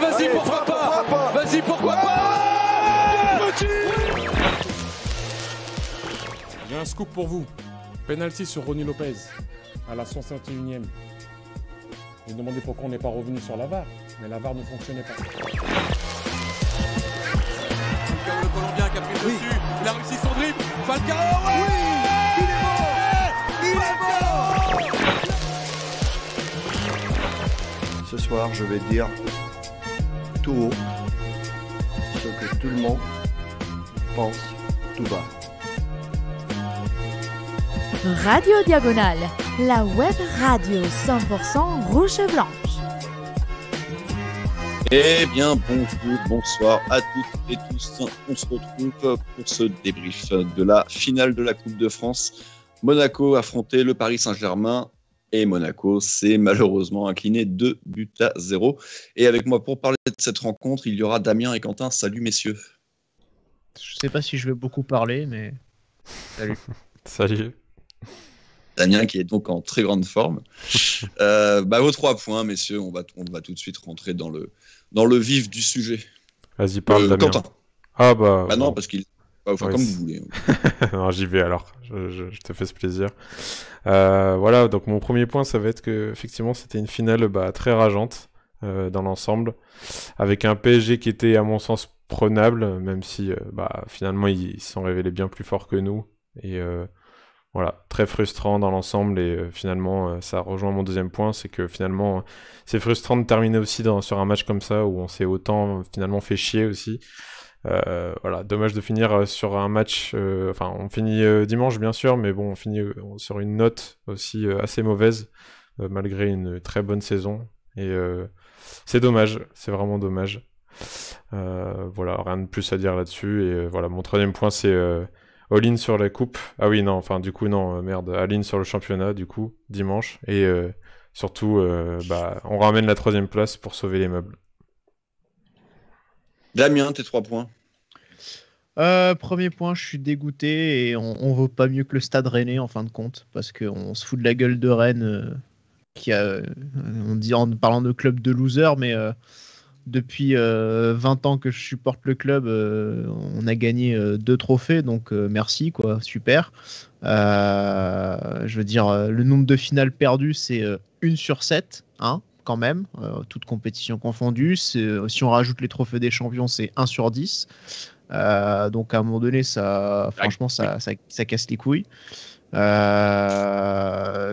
vas-y, pourquoi pas. Vas-y, pourquoi pas. J'ai un scoop pour vous. Penalty sur Ronny Lopez à la 151e. J'ai demandé pourquoi on n'est pas revenu sur la VAR, mais la VAR ne fonctionnait pas. Le Colombien qui a pris dessus, il a réussi son dribble. Falcao, ouais, il est mort. Ce soir, je vais dire tout haut ce que tout le monde pense tout bas. Radio Diagonale, la web radio 100% rouge et blanche. Eh bien, bonjour, bonsoir à toutes et tous. On se retrouve pour ce débrief de la finale de la Coupe de France. Monaco affrontait le Paris Saint-Germain et Monaco s'est malheureusement incliné 2-0. Et avec moi pour parler de cette rencontre, il y aura Damien et Quentin. Salut messieurs. Je sais pas si je vais beaucoup parler, mais salut. Salut. Damien qui est donc en très grande forme. Vos 3 points, messieurs, on va tout de suite rentrer dans le vif du sujet. Vas-y, parle Damien. Quentin. Non, parce qu'il... comme vous voulez. Non, j'y vais alors, je te fais ce plaisir. Voilà, donc mon premier point, ça va être que effectivement c'était une finale très rageante dans l'ensemble, avec un PSG qui était à mon sens prenable, même si finalement ils se sont révélés bien plus forts que nous. Et voilà, très frustrant dans l'ensemble, et finalement ça rejoint mon deuxième point, c'est que finalement c'est frustrant de terminer aussi sur un match comme ça où on s'est autant finalement fait chier aussi. Voilà, dommage de finir sur un match, on finit dimanche bien sûr, mais bon, on finit sur une note aussi assez mauvaise, malgré une très bonne saison, et c'est dommage, c'est vraiment dommage. Voilà, rien de plus à dire là-dessus, et voilà, mon troisième point c'est all-in sur la coupe. Ah oui, non, all-in sur le championnat, du coup, dimanche. Et surtout, on ramène la 3e place pour sauver les meubles. Damien, tes 3 points. Premier point, je suis dégoûté, et on vaut pas mieux que le Stade Rennais, en fin de compte, parce qu'on se fout de la gueule de Rennes, on dit en parlant de club de losers, mais... Depuis 20 ans que je supporte le club, on a gagné 2 trophées, donc merci, quoi, super. Je veux dire, le nombre de finales perdues, c'est 1 sur 7, hein, quand même, toutes compétitions confondues. Si on rajoute les trophées des champions, c'est 1 sur 10. Donc à un moment donné, franchement, ça casse les couilles.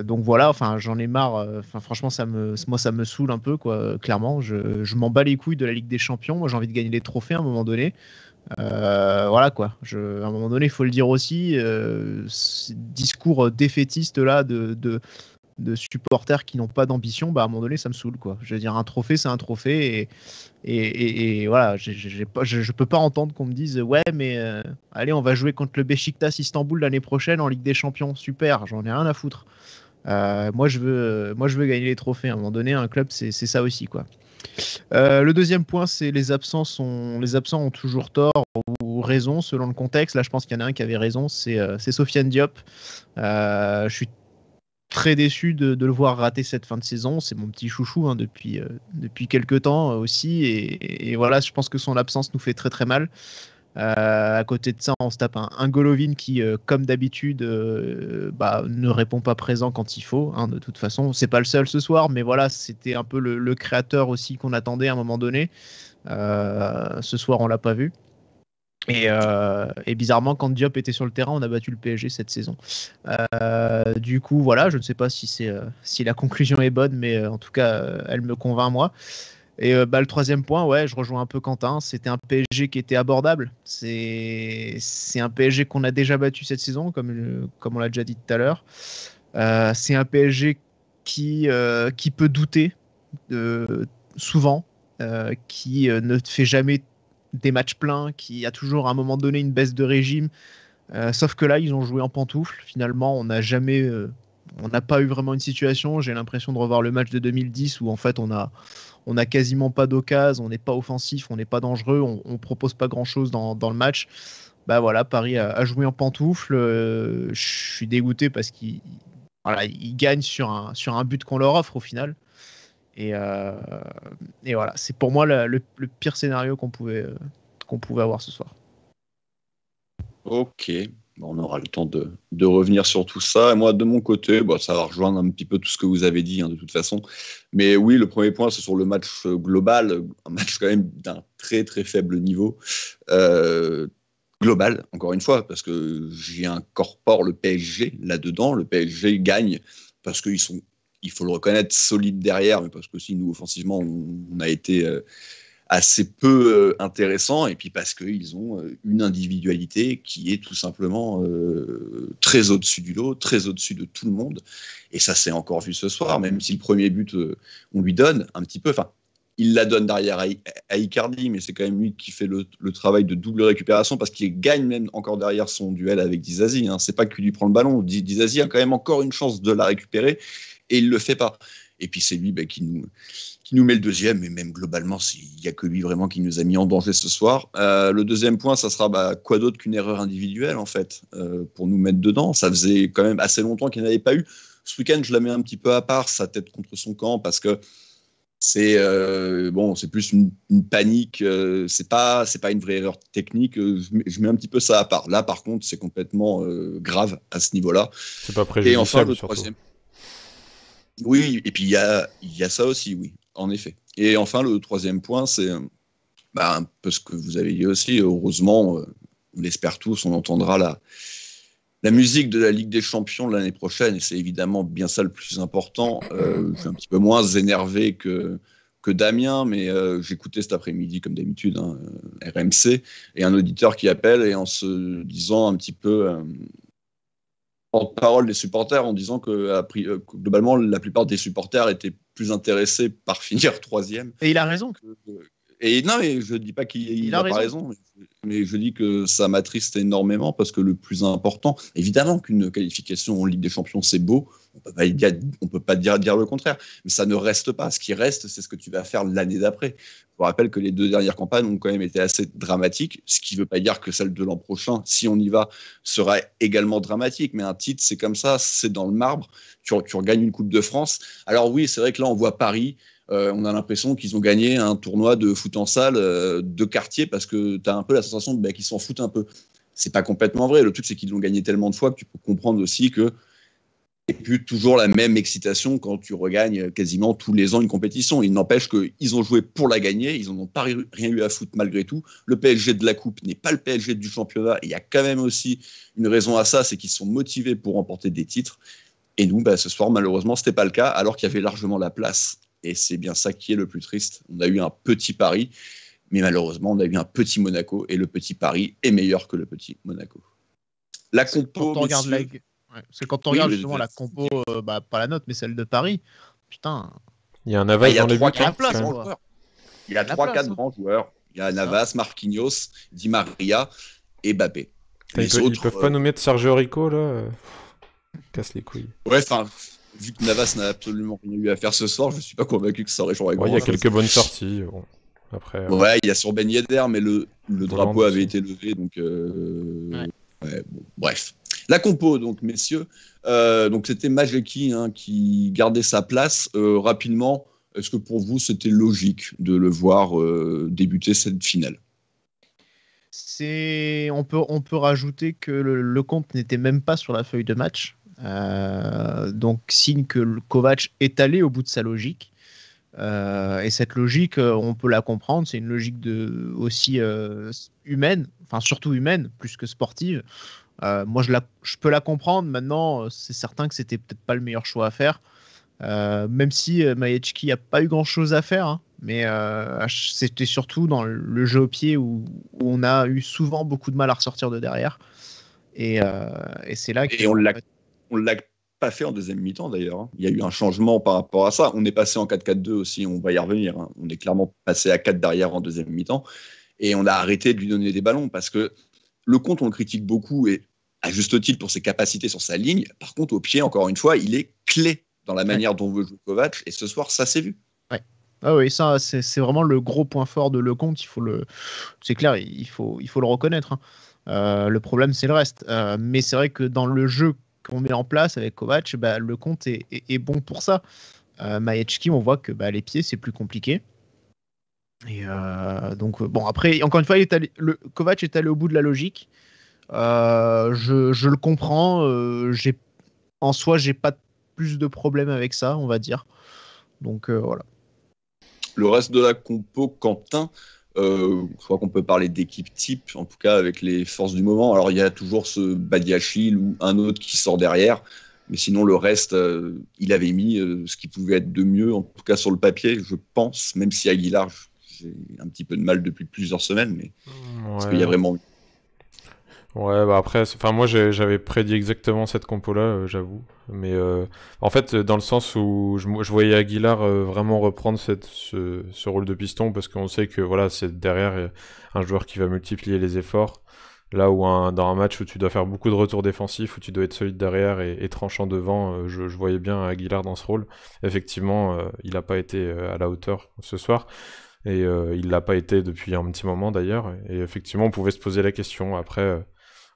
Donc voilà, j'en ai marre. Franchement, ça me saoule un peu, quoi. Clairement, je m'en bats les couilles de la Ligue des Champions. Moi, j'ai envie de gagner les trophées à un moment donné. Voilà, quoi. À un moment donné, il faut le dire aussi. Ces discours défaitistes là de supporters qui n'ont pas d'ambition, à un moment donné, ça me saoule, quoi. Je veux dire, un trophée, c'est un trophée, et voilà, je peux pas entendre qu'on me dise ouais, mais allez, on va jouer contre le Beşiktaş Istanbul l'année prochaine en Ligue des Champions. Super, j'en ai rien à foutre. Moi, je veux gagner les trophées. À un moment donné, un club, c'est ça aussi, quoi. Le deuxième point, c'est les absents ont toujours tort ou raison selon le contexte. Là, je pense qu'il y en a un qui avait raison, c'est Sofiane Diop. Je suis très déçu de le voir rater cette fin de saison. C'est mon petit chouchou, hein, depuis quelques temps aussi, et voilà, je pense que son absence nous fait très très mal. À côté de ça, on se tape un Golovin qui, comme d'habitude, ne répond pas présent quand il faut, hein, de toute façon. C'est pas le seul ce soir, mais voilà, c'était un peu le créateur aussi qu'on attendait à un moment donné. Ce soir, on l'a pas vu. Et bizarrement, quand Diop était sur le terrain, on a battu le PSG cette saison. Du coup, voilà, je ne sais pas si la conclusion est bonne, mais en tout cas, elle me convainc, moi. Et le troisième point, ouais, je rejoins un peu Quentin. C'était un PSG qui était abordable. C'est un PSG qu'on a déjà battu cette saison, comme on l'a déjà dit tout à l'heure. C'est un PSG qui peut douter souvent, qui ne fait jamais des matchs pleins, qui a toujours à un moment donné une baisse de régime. Sauf que là, ils ont joué en pantoufle. Finalement, on n'a pas eu vraiment une situation. J'ai l'impression de revoir le match de 2010 où en fait on a quasiment pas d'occasion, on n'est pas offensif, on n'est pas dangereux, on propose pas grand chose dans le match. Voilà, Paris a joué en pantoufle. Je suis dégoûté parce qu'ils gagnent sur un but qu'on leur offre au final. Et voilà, c'est pour moi le pire scénario qu'on pouvait avoir ce soir. Ok, bon, on aura le temps de revenir sur tout ça. Et moi, de mon côté, ça va rejoindre un petit peu tout ce que vous avez dit, de toute façon. Mais oui, le premier point, c'est sur le match global, un match quand même d'un très très faible niveau. Global, encore une fois, parce que j'y incorpore le PSG là-dedans. Le PSG gagne parce qu'ils sont, il faut le reconnaître, solides derrière, mais parce que si nous, offensivement, on a été assez peu intéressant, et puis parce qu'ils ont une individualité qui est tout simplement très au-dessus du lot, très au-dessus de tout le monde. Et ça s'est encore vu ce soir, même si le premier but, on lui donne un petit peu... Il la donne derrière à Icardi, mais c'est quand même lui qui fait le travail de double récupération parce qu'il gagne même encore derrière son duel avec Disasi. C'est pas qu'il lui prend le ballon. Disasi a quand même encore une chance de la récupérer et il le fait pas. Et puis c'est lui qui nous met le deuxième, mais même globalement, il n'y a que lui vraiment qui nous a mis en danger ce soir. Le deuxième point, ça sera quoi d'autre qu'une erreur individuelle en fait, pour nous mettre dedans. Ça faisait quand même assez longtemps qu'il n'y en avait pas eu. Ce week-end, je la mets un petit peu à part, sa tête contre son camp, parce que c'est plus une panique, c'est pas une vraie erreur technique, je mets un petit peu ça à part. Là par contre c'est complètement grave à ce niveau-là. C'est pas préjudiciable. Et enfin le surtout. troisième. Oui, et puis il y a ça aussi, oui, en effet. Et enfin le troisième point, c'est un peu ce que vous avez dit aussi. Heureusement, on l'espère tous, on entendra la musique de la Ligue des Champions l'année prochaine, et c'est évidemment bien ça le plus important. Je suis un petit peu moins énervé que Damien, mais j'écoutais cet après-midi, comme d'habitude, RMC, et un auditeur qui appelle, et en se disant un petit peu en parole des supporters, en disant que globalement, la plupart des supporters étaient plus intéressés par finir troisième. Et il a raison. Et non, mais je ne dis pas qu'il n'a pas raison, mais je dis que ça m'attriste énormément parce que le plus important, évidemment qu'une qualification en Ligue des Champions, c'est beau, on ne peut pas dire le contraire, mais ça ne reste pas. Ce qui reste, c'est ce que tu vas faire l'année d'après. Je vous rappelle que les 2 dernières campagnes ont quand même été assez dramatiques, ce qui ne veut pas dire que celle de l'an prochain, si on y va, sera également dramatique, mais un titre, c'est comme ça, c'est dans le marbre, tu regagnes une Coupe de France. Alors oui, c'est vrai que là, on voit Paris. On a l'impression qu'ils ont gagné un tournoi de foot en salle de quartier parce que tu as un peu la sensation qu'ils s'en foutent un peu. C'est pas complètement vrai. Le truc, c'est qu'ils l'ont gagné tellement de fois que tu peux comprendre aussi que c'est plus toujours la même excitation quand tu regagnes quasiment tous les ans une compétition. Il n'empêche qu'ils ont joué pour la gagner. Ils n'en ont pas rien eu à foutre malgré tout. Le PSG de la Coupe n'est pas le PSG du championnat. Il y a quand même aussi une raison à ça, c'est qu'ils sont motivés pour remporter des titres. Et nous, ce soir, malheureusement, c'était pas le cas, alors qu'il y avait largement la place. Et c'est bien ça qui est le plus triste. On a eu un petit Paris, mais malheureusement, on a eu un petit Monaco, et le petit Paris est meilleur que le petit Monaco. La compo, c'est quand on regarde justement la compo, pas la note, mais celle de Paris. Putain. Il y a un Navas dans les buts. Il y a 3-4 grands joueurs. Il y a Navas, Marquinhos, Di Maria et Mbappé. Ils peuvent pas nous mettre Sergio Rico là. Casse les couilles. Ouais, vu que Navas n'a absolument rien eu à faire ce soir, je ne suis pas convaincu que ça aurait changé. Il y a quelques bonnes sorties. Bon. Après, ouais, il y a sur Ben Yedder, mais le drapeau avait été levé, donc bref. La compo, donc messieurs, donc c'était Majeki qui gardait sa place rapidement. Est-ce que pour vous c'était logique de le voir débuter cette finale? On peut rajouter que le compte n'était même pas sur la feuille de match. Donc signe que le Kovac est allé au bout de sa logique, et cette logique on peut la comprendre, c'est une logique aussi humaine, enfin surtout humaine plus que sportive. Moi je peux la comprendre. Maintenant c'est certain que c'était peut-être pas le meilleur choix à faire, même si Majecki n'a pas eu grand chose à faire, mais c'était surtout dans le jeu au pied où on a eu souvent beaucoup de mal à ressortir de derrière, et c'est là que on l'a pas fait en deuxième mi-temps d'ailleurs. Il y a eu un changement par rapport à ça. On est passé en 4-4-2 aussi, on va y revenir. On est clairement passé à 4 derrière en deuxième mi-temps. Et on a arrêté de lui donner des ballons parce que le compte, on le critique beaucoup et à juste titre pour ses capacités sur sa ligne. Par contre, au pied, encore une fois, il est clé dans la manière dont veut jouer Kovac. Et ce soir, ça s'est vu. Ouais. Ah oui, ça, c'est vraiment le gros point fort de Lecomte. C'est clair, il faut le reconnaître. Le problème, c'est le reste. Mais c'est vrai que dans le jeu qu'on met en place avec Kovac, Lecomte est bon pour ça. Majecki, on voit que les pieds, c'est plus compliqué. Et donc, bon, après, encore une fois, Kovac est allé au bout de la logique. Je le comprends. En soi, j'ai pas plus de problème avec ça, on va dire. Donc, voilà. Le reste de la compo, Quentin, je crois qu'on peut parler d'équipe type, en tout cas avec les forces du moment. Alors, il y a toujours ce Badiachil ou un autre qui sort derrière. Mais sinon, le reste, il avait mis ce qui pouvait être de mieux, en tout cas sur le papier, je pense, même si Aguilar, j'ai un petit peu de mal depuis plusieurs semaines, mais parce qu'il y a vraiment... Ouais, bah après, moi j'avais prédit exactement cette compo-là, j'avoue. Mais en fait, dans le sens où je voyais Aguilar vraiment reprendre ce rôle de piston, parce qu'on sait que voilà, c'est derrière un joueur qui va multiplier les efforts. Là où dans un match où tu dois faire beaucoup de retours défensifs, où tu dois être solide derrière et tranchant devant, je voyais bien Aguilar dans ce rôle. Effectivement, il n'a pas été à la hauteur ce soir. Et il l'a pas été depuis un petit moment d'ailleurs. Et effectivement, on pouvait se poser la question. Après,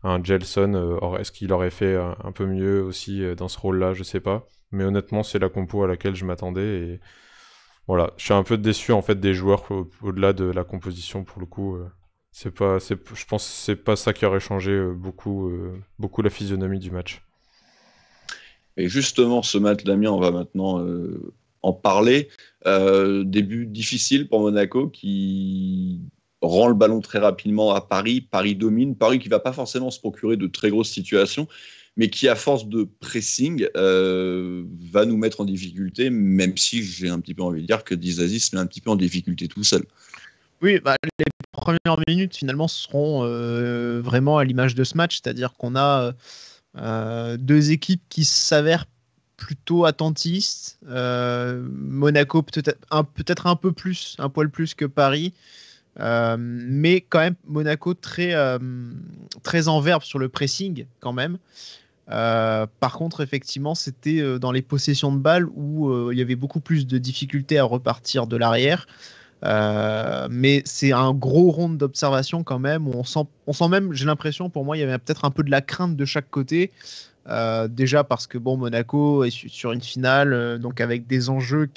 un Gelson, est-ce qu'il aurait fait un peu mieux aussi dans ce rôle-là? Je sais pas. Mais honnêtement, c'est la compo à laquelle je m'attendais. Et voilà, je suis un peu déçu en fait des joueurs au-delà de la composition pour le coup. Je pense que c'est pas ça qui aurait changé beaucoup la physionomie du match. Et justement, ce match, Damien, on va maintenant en parler. Début difficile pour Monaco qui rend le ballon très rapidement à Paris. Paris domine. Paris qui ne va pas forcément se procurer de très grosses situations, mais qui, à force de pressing, va nous mettre en difficulté, même si j'ai un petit peu envie de dire que Disasi se met un petit peu en difficulté tout seul. Oui, les premières minutes, finalement, seront vraiment à l'image de ce match, c'est-à-dire qu'on a deux équipes qui s'avèrent plutôt attentistes. Monaco peut-être un peu plus, un poil plus que Paris, mais quand même Monaco très en verve sur le pressing quand même. Par contre, effectivement, c'était dans les possessions de balles où il y avait beaucoup plus de difficultés à repartir de l'arrière. Mais c'est un gros round d'observation quand même. On sent même, j'ai l'impression, pour moi, il y avait peut-être un peu de la crainte de chaque côté. Déjà parce que Monaco est sur une finale, donc avec des enjeux que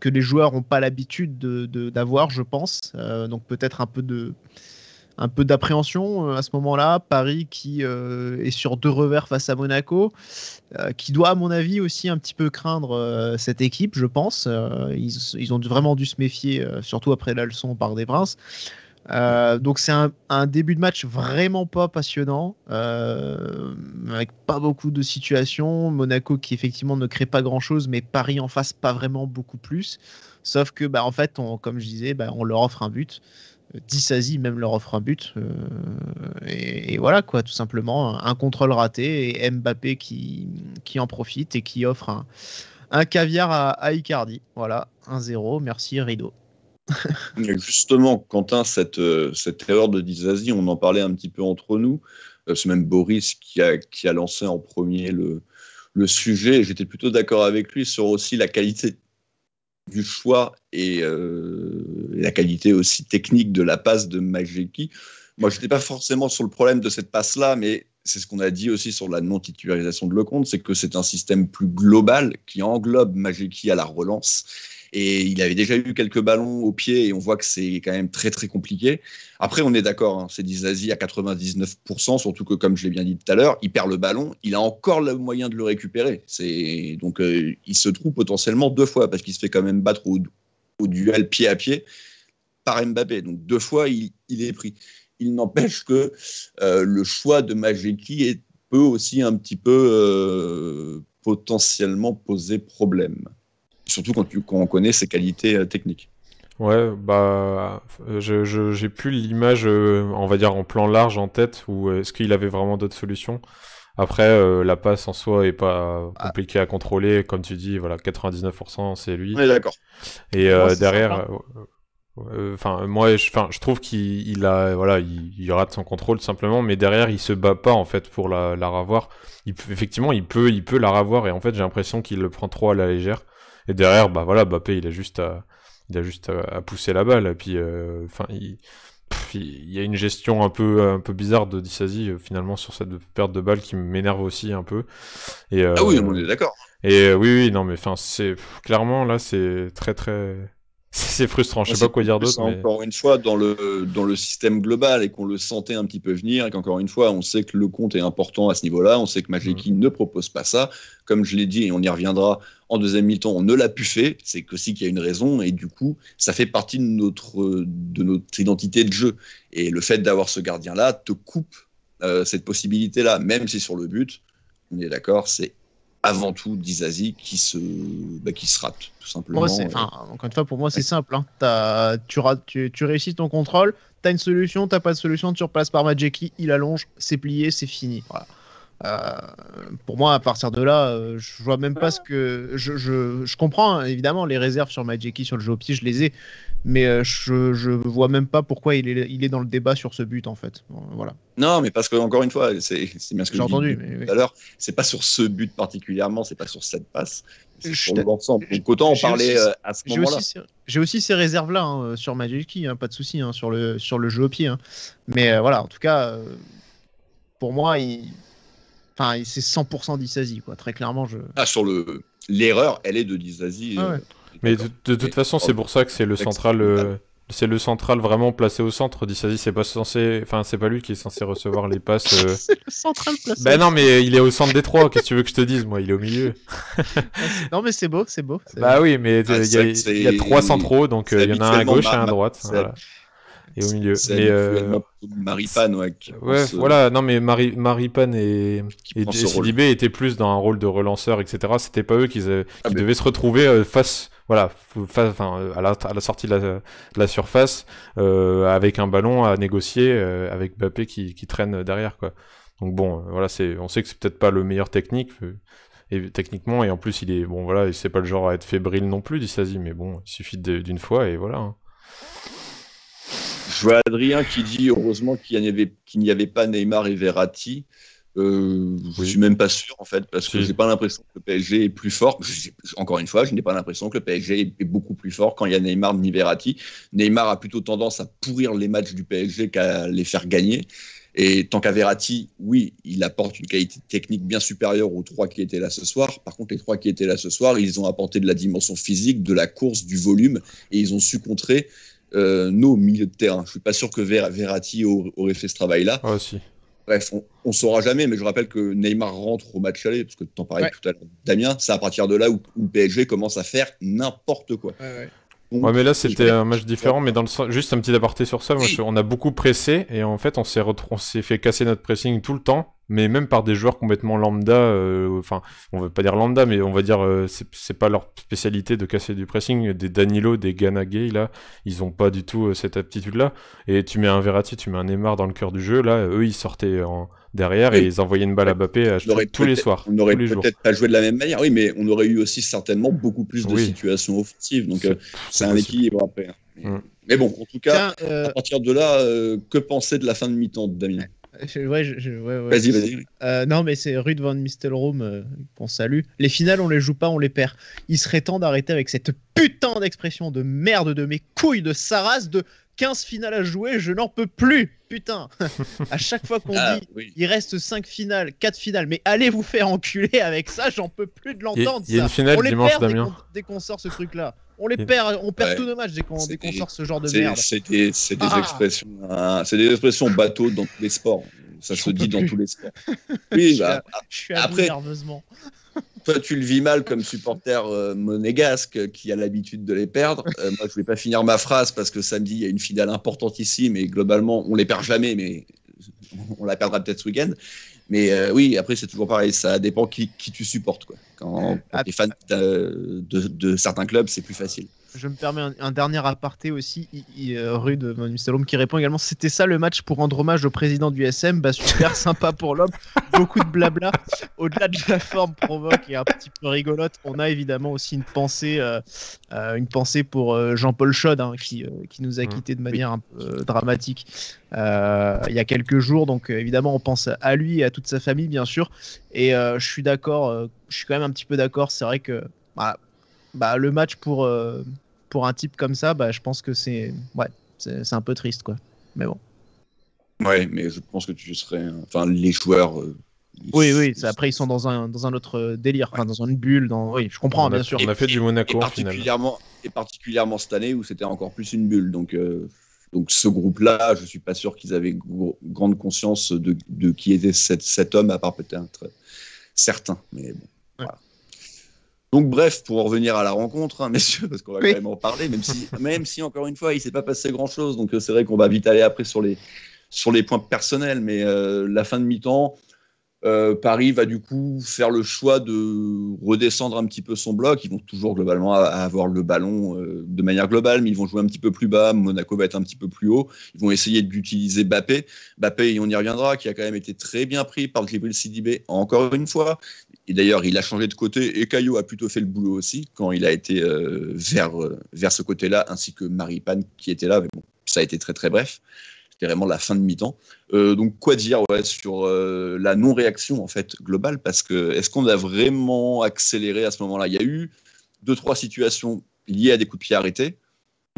les joueurs n'ont pas l'habitude d'avoir, je pense. Donc peut-être un peu d'appréhension à ce moment-là. Paris qui est sur 2 revers face à Monaco, qui doit, à mon avis, aussi un petit peu craindre cette équipe, je pense. Ils ont vraiment dû se méfier, surtout après la leçon au Parc des Princes. Donc c'est un début de match vraiment pas passionnant, avec pas beaucoup de situations. Monaco qui effectivement ne crée pas grand-chose, mais Paris en face pas vraiment beaucoup plus. Sauf que en fait, comme je disais, on leur offre un but. Disasi même leur offre un but, et voilà quoi, tout simplement un contrôle raté et Mbappé qui en profite et qui offre un caviar à Icardi. Voilà, 1-0, merci rideau. Justement, Quentin, cette erreur de Disasi, on en parlait un petit peu entre nous. C'est même Boris qui a lancé en premier le sujet, et j'étais plutôt d'accord avec lui sur aussi la qualité du choix et la qualité aussi technique de la passe de Majecki. Moi, je n'étais pas forcément sur le problème de cette passe-là, mais c'est ce qu'on a dit aussi sur la non-titularisation de Lecomte, c'est que c'est un système plus global qui englobe Majecki à la relance. Et il avait déjà eu quelques ballons au pied et on voit que c'est quand même très très compliqué. Après, on est d'accord, c'est Disasi à 99%, surtout que, comme je l'ai bien dit tout à l'heure, il perd le ballon, il a encore le moyen de le récupérer. Donc il se trouve potentiellement 2 fois, parce qu'il se fait quand même battre au duel pied à pied par Mbappé. Donc 2 fois, il est pris. Il n'empêche que le choix de Majecki peut aussi un petit peu potentiellement poser problème. Surtout quand on connaît ses qualités techniques. Ouais, j'ai plus l'image, on va dire en plan large en tête, ou est-ce qu'il avait vraiment d'autres solutions? Après, la passe en soi est pas compliquée à contrôler, comme tu dis, voilà, 99% c'est lui. On est d'accord. Et derrière, je trouve qu'il rate son contrôle tout simplement, mais derrière il se bat pas en fait pour la ravoir. Effectivement, il peut la ravoir, et en fait j'ai l'impression qu'il le prend trop à la légère. Et derrière, Mbappé, il a juste à pousser la balle. Et puis, il y a une gestion un peu bizarre de Disasi finalement sur cette perte de balle qui m'énerve aussi un peu. Et, oui, on est d'accord. Et oui, non, mais enfin, clairement là, c'est très très, c'est frustrant. Je sais pas quoi dire d'autre. Mais... Encore une fois, dans le système global et qu'on le sentait un petit peu venir, et qu'encore une fois, on sait que le compte est important à ce niveau-là. On sait que Majeki ne propose pas ça. Comme je l'ai dit, et on y reviendra en deuxième mi-temps, on ne l'a plus fait. C'est aussi qu'il y a une raison, et du coup, ça fait partie de notre identité de jeu. Et le fait d'avoir ce gardien-là te coupe cette possibilité-là, même si sur le but, on est d'accord, c'est avant tout Disasi qui se rate, tout simplement. Encore une fois, pour moi, c'est simple. Hein. Tu réussis ton contrôle, tu as une solution, tu n'as pas de solution, tu repasses par Majeki, il allonge, c'est plié, c'est fini. Voilà. Pour moi, à partir de là, je vois même pas ce que... Je comprends, hein, évidemment, les réserves sur Majeki, sur le jeu au pied, je les ai, mais je vois même pas pourquoi il est dans le débat sur ce but, en fait. Voilà. Non, mais parce que encore une fois, c'est bien ce que j'ai entendu tout à l'heure. C'est pas sur ce but particulièrement, c'est pas sur cette passe, c'est sur l'ensemble. Donc autant en parler à ce moment-là. J'ai aussi ces réserves-là hein, sur Majeki, hein, pas de souci hein, sur le jeu au pied. Hein. Mais voilà, en tout cas, pour moi, c'est 100% Disasi, quoi. Très clairement, sur l'erreur, elle est de Disasi. Ah ouais. Mais de toute façon, c'est pour ça que c'est le central. C'est le central vraiment placé au centre. Disasi, c'est pas lui qui est censé recevoir les passes. C'est le central placé. Bah non, mais il est au centre des trois. Qu'est-ce que tu veux que je te dise, moi? Il est au milieu. Non, mais c'est beau. Bah oui, mais il y a trois centraux, donc il y en a un à gauche et un à droite. Voilà. Et au milieu. C'est Maripane, ouais. Voilà. Non, mais Maripane et Sidibé étaient plus dans un rôle de relanceur, etc. C'était pas eux qui devaient se retrouver face. Voilà, à la sortie de la surface, avec un ballon à négocier, avec Mbappé qui traîne derrière, quoi. Donc bon, voilà, on sait que c'est peut-être pas le meilleur techniquement, et en plus il est bon, voilà, c'est pas le genre à être fébrile non plus, Disasi, mais bon, il suffit d'une fois et voilà. Hein. Je vois Adrien qui dit heureusement qu'il n'y avait pas Neymar et Verratti. Je suis même pas sûr en fait parce que j'ai pas l'impression que le PSG est plus fort. Encore une fois, je n'ai pas l'impression que le PSG est beaucoup plus fort quand il y a Neymar ni Verratti. Neymar a plutôt tendance à pourrir les matchs du PSG qu'à les faire gagner. Et tant qu'à Verratti, oui, il apporte une qualité technique bien supérieure aux trois qui étaient là ce soir. Par contre, les trois qui étaient là ce soir, ils ont apporté de la dimension physique, de la course, du volume, et ils ont su contrer nos milieux de terrain. Je suis pas sûr que Verratti aurait fait ce travail-là. Ah, si. Bref, on ne saura jamais, mais je rappelle que Neymar rentre au match aller, parce que tu en parlais tout à l'heure, Damien, c'est à partir de là où le PSG commence à faire n'importe quoi. Donc, mais là c'était un match différent, mais juste un petit aparté sur ça, on a beaucoup pressé, et en fait on s'est fait casser notre pressing tout le temps, mais même par des joueurs complètement lambda, on veut pas dire lambda, mais on va dire c'est pas leur spécialité de casser du pressing. Des Danilo, des Gana Gueye, là, ils ont pas du tout cette aptitude-là, et tu mets un Verratti, tu mets un Neymar dans le cœur du jeu, là, eux ils sortaient derrière et ils envoyaient une balle à Mbappé tous les soirs. On aurait peut-être pas joué de la même manière, oui, mais on aurait eu aussi certainement beaucoup plus de situations offensives, donc c'est un équilibre après. Mais bon, en tout cas, à partir de là, que penser de la fin de mi-temps, Damien? Vas-y. Non, mais c'est Ruud van Nistelrooy qu'on salue. Les finales, on les joue pas, on les perd. Il serait temps d'arrêter avec cette putain d'expression de merde de mes couilles de Saras de 15 finales à jouer, je n'en peux plus. Putain. À chaque fois qu'on dit il reste 5 finales, 4 finales, mais allez vous faire enculer avec ça, j'en peux plus de l'entendre. Il y a une finale dimanche, Damien. Dès qu'on sort ce truc-là. On perd tous nos matchs dès qu'on sort ce genre de merde. C'est des expressions, c'est des expressions bateau dans tous les sports. Ça se dit dans tous les sports. Oui, je suis après nerveusement. Toi, tu le vis mal comme supporter monégasque qui a l'habitude de les perdre. Moi, je vais pas finir ma phrase parce que samedi, il y a une finale importantissime et globalement, on les perd jamais, mais on la perdra peut-être ce week-end. Mais oui, après, c'est toujours pareil. Ça dépend qui tu supportes, quoi. Quand tu es fan de certains clubs, c'est plus facile. Je me permets un dernier aparté aussi. Ruud van Nistelrooy qui répond également: c'était ça le match pour rendre hommage au président du SM. Bah super sympa pour l'homme. Beaucoup de blabla. Au-delà de la forme provoque et un petit peu rigolote, on a évidemment aussi une pensée pour Jean-Paul Chaude qui nous a quittés de manière un peu dramatique il y a quelques jours. Donc évidemment on pense à lui et à toute sa famille bien sûr. Et je suis d'accord. Je suis quand même un petit peu d'accord. C'est vrai que le match pour un type comme ça, je pense que c'est un peu triste, quoi. Mais bon. Ouais, mais je pense que tu serais... Enfin, les joueurs Oui, après ils sont dans un autre délire, enfin dans une bulle, oui, je comprends, bien sûr. On a fait du Monaco en finale. Et particulièrement cette année où c'était encore plus une bulle. Donc ce groupe-là, je suis pas sûr qu'ils avaient grande conscience de qui était cet homme, à part peut-être certains. Mais bon, voilà. Donc bref, pour en revenir à la rencontre, hein, messieurs, parce qu'on va quand même en parler, même si encore une fois, il s'est pas passé grand-chose. Donc c'est vrai qu'on va vite aller après sur les points personnels, mais la fin de mi-temps, Paris va du coup faire le choix de redescendre un petit peu son bloc. Ils vont toujours globalement avoir le ballon de manière globale, mais ils vont jouer un petit peu plus bas. Monaco va être un petit peu plus haut. Ils vont essayer d'utiliser Mbappé, et on y reviendra, qui a quand même été très bien pris par Djibril Sidibé encore une fois. Et d'ailleurs, il a changé de côté et Caillot a plutôt fait le boulot aussi quand il a été vers ce côté-là, ainsi que Maripane qui était là. Mais bon, ça a été très très bref. C'était vraiment la fin de mi-temps. Donc, quoi dire sur la non-réaction en fait, globale, parce que est-ce qu'on a vraiment accéléré à ce moment-là? Il y a eu 2-3 situations liées à des coups de pied arrêtés,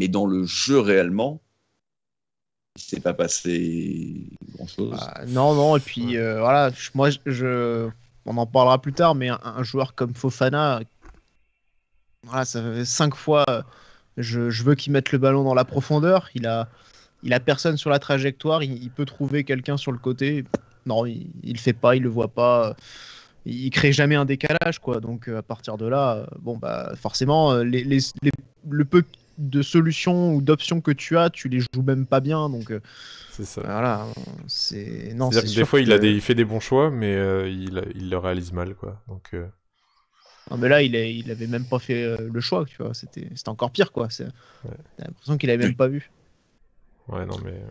mais dans le jeu réellement, il ne s'est pas passé grand-chose. Non, et puis voilà, on en parlera plus tard, mais un joueur comme Fofana, voilà, ça fait 5 fois, je veux qu'il mette le ballon dans la profondeur, il a personne sur la trajectoire, il peut trouver quelqu'un sur le côté. Non, il le fait pas, il le voit pas. Il crée jamais un décalage, quoi. Donc à partir de là, forcément, le peu de solutions ou d'options que tu as, tu les joues même pas bien. Donc c'est ça. Voilà, c'est-à-dire que des fois il fait des bons choix, mais il le réalise mal, quoi. Donc non, mais là, il avait même pas fait le choix, tu vois. C'était encore pire, quoi. T'as l'impression qu'il avait même pas vu. Ouais, non, mais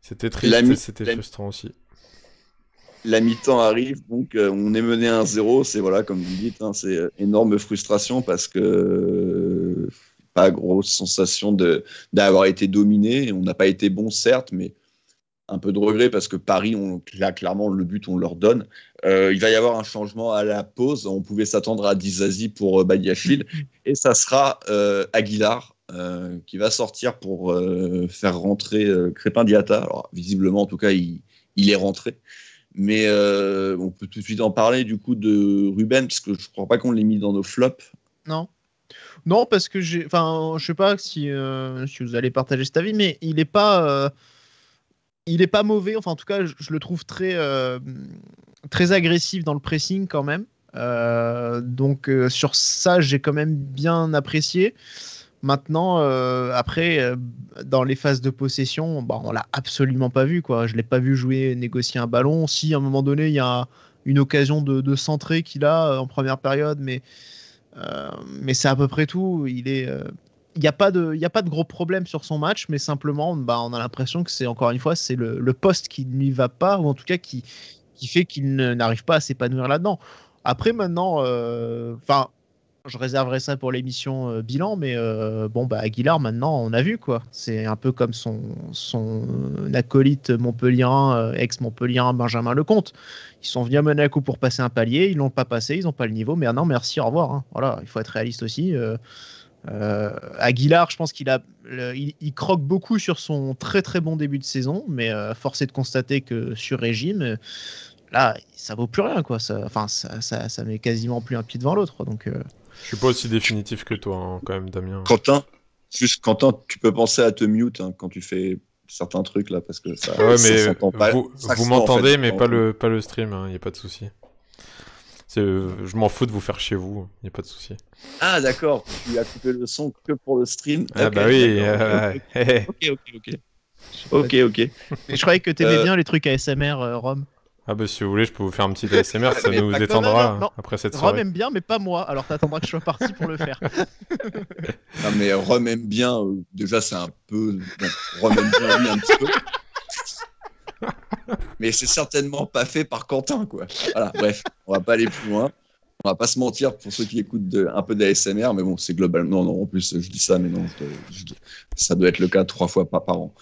c'était triste, c'était frustrant aussi. La mi-temps arrive, donc on est mené 1-0, c'est voilà, comme vous dites, hein, c'est énorme frustration parce que pas grosse sensation d'avoir été dominé. On n'a pas été bon, certes, mais un peu de regret parce que Paris, là, clairement, le but, on leur donne. Il va y avoir un changement à la pause. On pouvait s'attendre à Dizazi pour Badiachil et ça sera Aguilar. Qui va sortir pour faire rentrer Crépin Diatta. Alors, visiblement, en tout cas, il est rentré. Mais on peut tout de suite en parler, du coup, de Ruben, parce que je ne crois pas qu'on l'ait mis dans nos flops. Non, parce que je ne sais pas si vous allez partager cet avis, mais il n'est pas mauvais. Enfin, en tout cas, je le trouve très agressif dans le pressing, quand même. Donc, sur ça, j'ai quand même bien apprécié. Maintenant, après, dans les phases de possession, on l'a absolument pas vu, quoi. Je l'ai pas vu négocier un ballon. Si à un moment donné, il y a une occasion de centrer qu'il a en première période, mais c'est à peu près tout. Il y a pas de gros problème sur son match, mais simplement, on a l'impression que c'est encore une fois, c'est le poste qui ne lui va pas, ou en tout cas qui fait qu'il n'arrive pas à s'épanouir là-dedans. Après, maintenant, je réserverai ça pour l'émission bilan, mais Aguilar, maintenant, on a vu, quoi. C'est un peu comme son acolyte montpellierin, ex-montpellierin Benjamin Lecomte. Ils sont venus à Monaco pour passer un palier, ils l'ont pas passé, ils n'ont pas le niveau, mais non, merci, au revoir. Hein. Voilà, il faut être réaliste aussi. Aguilar, je pense qu'il croque beaucoup sur son très très bon début de saison, mais force est de constater que sur régime, là, ça vaut plus rien, quoi. Ça met quasiment plus un pied devant l'autre, donc... Je suis pas aussi définitif que toi, hein, quand même, Damien. Quentin, tu peux penser à te mute quand tu fais certains trucs là, parce que ça. Ouais, ça mais s'entend pas. vous m'entendez, mais pas le stream, il y a pas de souci. Je m'en fous de vous faire chez vous, il y a pas de souci. Ah d'accord, tu as coupé le son que pour le stream. Ah okay, bah oui. Ok. Mais je croyais que t'aimais bien les trucs ASMR, Rome. Ah bah si vous voulez, je peux vous faire un petit ASMR, ça nous détendra non. après cette soirée. Rome aime bien, mais pas moi, alors t'attendras que je sois parti pour le faire. Non mais Rome aime bien, déjà c'est un peu... Bon, Rome aime bien lui un petit peu. Mais c'est certainement pas fait par Quentin, quoi. Voilà, bref, on va pas aller plus loin. On va pas se mentir pour ceux qui écoutent un peu d'ASMR, mais bon, c'est globalement... Non, en plus, je dis ça, mais non, ça doit être le cas 3 fois par an.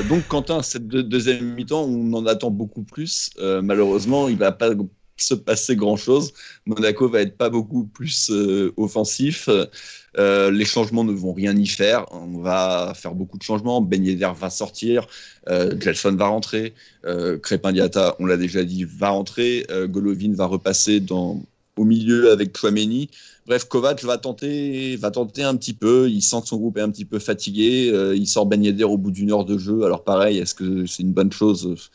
Donc Quentin, cette deuxième mi-temps, on en attend beaucoup plus. Malheureusement, il va pas se passer grand-chose. Monaco va être pas beaucoup plus offensif. Les changements ne vont rien y faire. On va faire beaucoup de changements. Ben Yedder va sortir. Gelson va rentrer. Crépin Diatta, on l'a déjà dit, va rentrer. Golovin va repasser au milieu avec Tchouaméni. Bref, Kovac va tenter un petit peu. Il sent que son groupe est un petit peu fatigué. Il sort Ben Yedder au bout d'une heure de jeu. Alors pareil, est-ce que c'est une bonne chose ?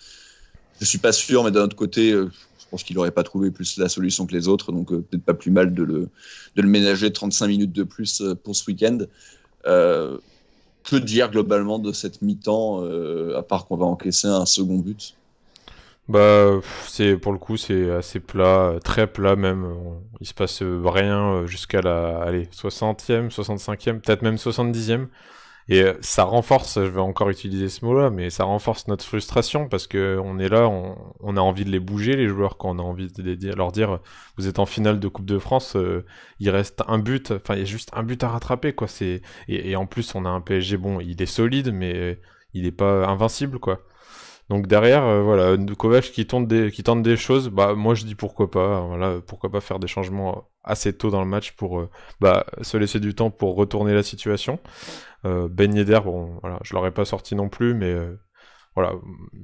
Je suis pas sûr, mais d'un autre côté, je pense qu'il n'aurait pas trouvé plus la solution que les autres. Donc peut-être pas plus mal de le ménager 35 minutes de plus pour ce week-end. Que dire globalement de cette mi-temps, à part qu'on va encaisser un second but ? Bah, pour le coup, c'est assez plat, très plat même. Il se passe rien jusqu'à la 60e, 65e, peut-être même 70e. Et ça renforce, je vais encore utiliser ce mot-là, mais ça renforce notre frustration parce que on est là, on a envie de les bouger, les joueurs, quand on a envie de leur dire vous êtes en finale de Coupe de France, il reste un but, enfin il y a juste un but à rattraper, quoi. Et en plus, on a un PSG, bon, il est solide, mais il est pas invincible, quoi. Donc derrière, voilà, Kovac qui tente des choses, bah moi je dis pourquoi pas, voilà, pourquoi pas faire des changements assez tôt dans le match pour se laisser du temps pour retourner la situation. Ben Yedder, bon, voilà, je l'aurais pas sorti non plus, mais voilà,